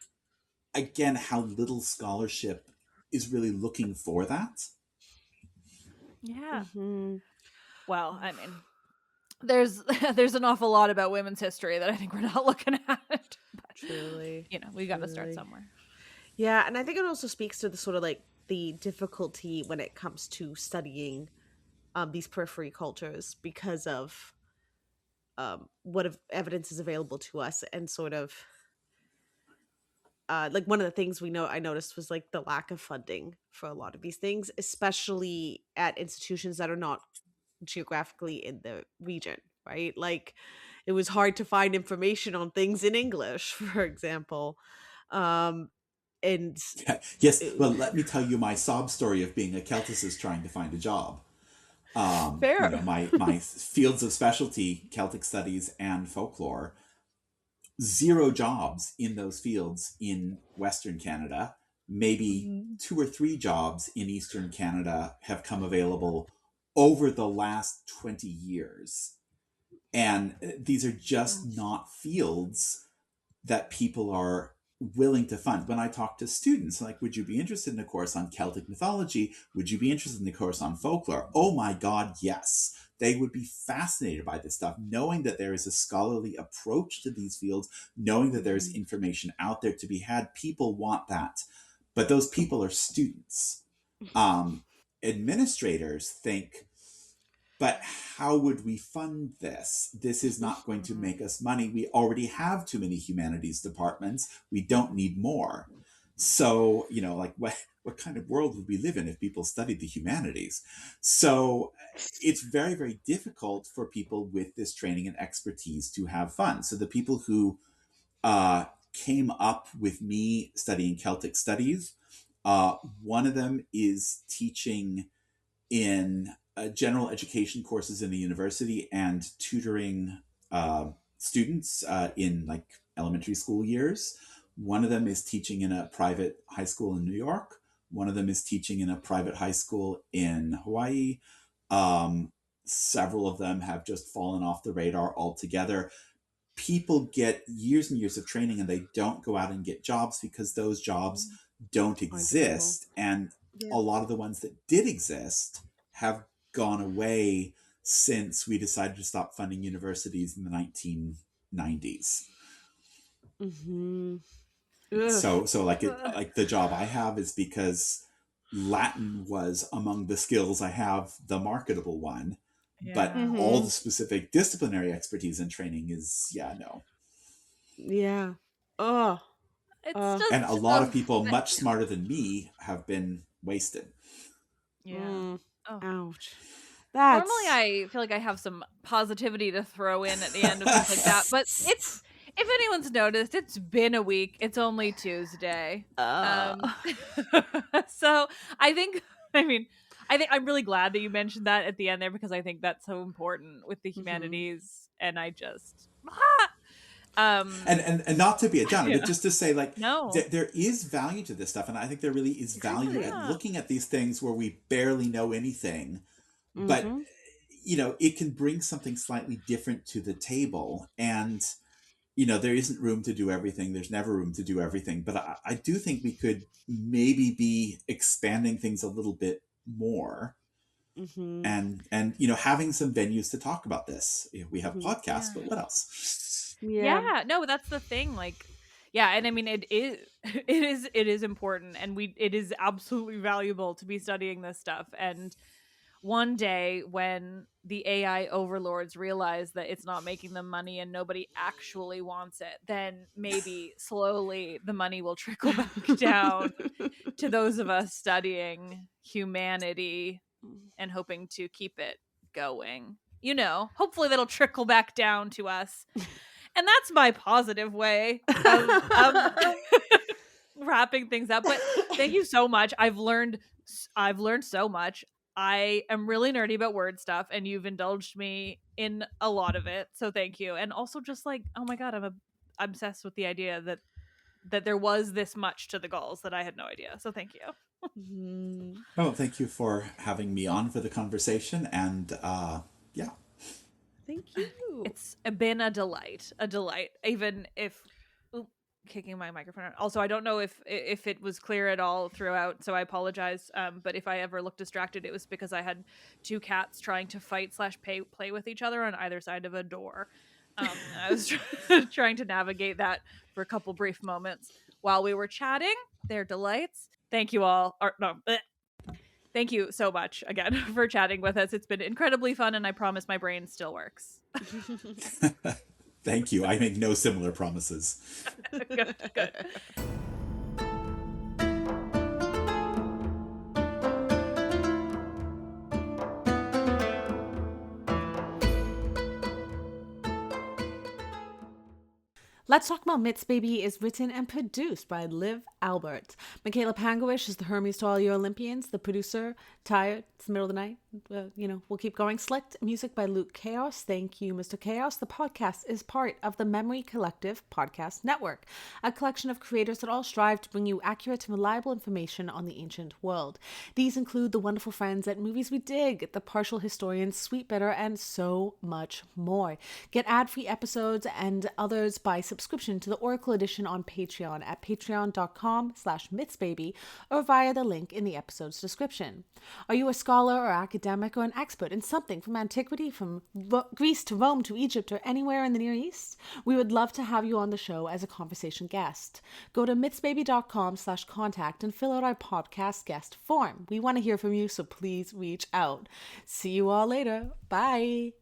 again how little scholarship is really looking for that. Yeah. mhm, Well, I mean, there's there's an awful lot about women's history that I think we're not looking at. But truly, we got to start truly. somewhere. Yeah, and I think it also speaks to the sort of like the difficulty when it comes to studying these periphery cultures because of what evidence is available to us, and sort of like one of the things I noticed was like the lack of funding for a lot of these things, especially at institutions that are not geographically in the region, right? Like it was hard to find information on things in English, for example. Um, and Yes, it, well, let me tell you my sob story of being a Celticist trying to find a job. fair. My fields of specialty, Celtic studies and folklore, zero jobs in those fields in Western Canada. Maybe Mhm. 2 or 3 jobs in Eastern Canada have come available over the last 20 years. And these are just not fields that people are willing to fund. When I talk to students, like, would you be interested in a course on Celtic mythology? Would you be interested in a course on folklore? Oh my God, yes. They would be fascinated by this stuff, knowing that there is a scholarly approach to these fields, knowing that there's Mhm. information out there to be had. People want that. But those people are students. Um, Administrators think, but how would we fund this? This is not going to Mhm. make us money. We already have too many humanities departments. We don't need more. So, like what kind of world would we live in if people studied the humanities? So it's very, very difficult for people with this training and expertise to have fun. So the people who came up with me studying Celtic studies, one of them is teaching in general education courses in the university and tutoring students in like elementary school years. One of them is teaching in a private high school in New York. One of them is teaching in a private high school in Hawaii. Several of them have just fallen off the radar altogether. People get years and years of training and they don't go out and get jobs because those jobs don't Aren't available. exist. And Yeah. a lot of the ones that did exist have gone away since we decided to stop funding universities in the 1990s. Mm-hmm. Ugh. So Ugh. like the job I have is because Latin was among the skills I have the marketable one, but Yeah. all Mm-hmm. the specific disciplinary expertise and training is, yeah, no. Yeah. Oh. It's And a just lot of people much smarter than me have been wasted. yeah. Mm. Oh. Ouch. Normally That's. I feel like I have some positivity to throw in at the end of things like that, but it's if anyone's noticed, it's been a week. It's only Tuesday. uh. Um so I think I mean I think I'm really glad that you mentioned that at the end there because I think that's so important with the Mm-hmm. humanities and I just um And not to be a downer, but yeah. just to say, like, No. there is value to this stuff, and I think there really is value Exactly. at Yeah. looking at these things where we barely know anything, but Mm-hmm. it can bring something slightly different to the table. And there isn't room to do everything. There's never room to do everything, but I do think we could maybe be expanding things a little bit more. Mm-hmm. and having some venues to talk about this. We have podcasts, Yeah. but what else? Yeah, no, that's the thing. Like, yeah, and I mean, it is, it is important, and it is absolutely valuable to be studying this stuff. And one day, when the AI overlords realize that it's not making them money and nobody actually wants it, then maybe slowly the money will trickle back down to those of us studying humanity and hoping to keep it going. Hopefully that'll trickle back down to us. And that's my positive way of wrapping things up. But thank you so much. I've learned so much. I am really nerdy about word stuff, and you've indulged me in a lot of it. So thank you. And also, just like, oh my god, I'm obsessed with the idea that there was this much to the Gauls that I had no idea. So thank you. Mm-hmm. Oh, thank you for having me on for the conversation, and yeah. Thank you. It's been a delight, even if kicking my microphone out. Also, I don't know if it was clear at all throughout, so I apologize. But if I ever looked distracted, it was because I had two cats trying to fight / play with each other on either side of a door. I was trying to navigate that for a couple brief moments while we were chatting. They're delights. Thank you all. Thank you so much again for chatting with us. It's been incredibly fun, and I promise my brain still works. Thank you. I make no similar promises. Good. Let's Talk About Myths, Baby is written and produced by Liv Albert. Michaela Pangowish is the Hermes to all your Olympians, the producer. Tired, it's the middle of the night. We'll keep going. Select music by Luke Chaos. Thank you, Mr. Chaos. The podcast is part of the Memory Collective Podcast Network, a collection of creators that all strive to bring you accurate and reliable information on the ancient world. These include the wonderful friends at Movies We Dig, the partial historians, Sweet Bitter, and so much more. Get ad-free episodes and others by subscription to the Oracle Edition on Patreon at patreon.com/mythsbaby or via the link in the episode's description. Are you a scholar or academic or an expert in something from antiquity, from Greece to Rome to Egypt or anywhere in the Near East? We would love to have you on the show as a conversation guest. Go to mythsbaby.com/contact and fill out our podcast guest form. We want to hear from you, so please reach out. See you all later. Bye.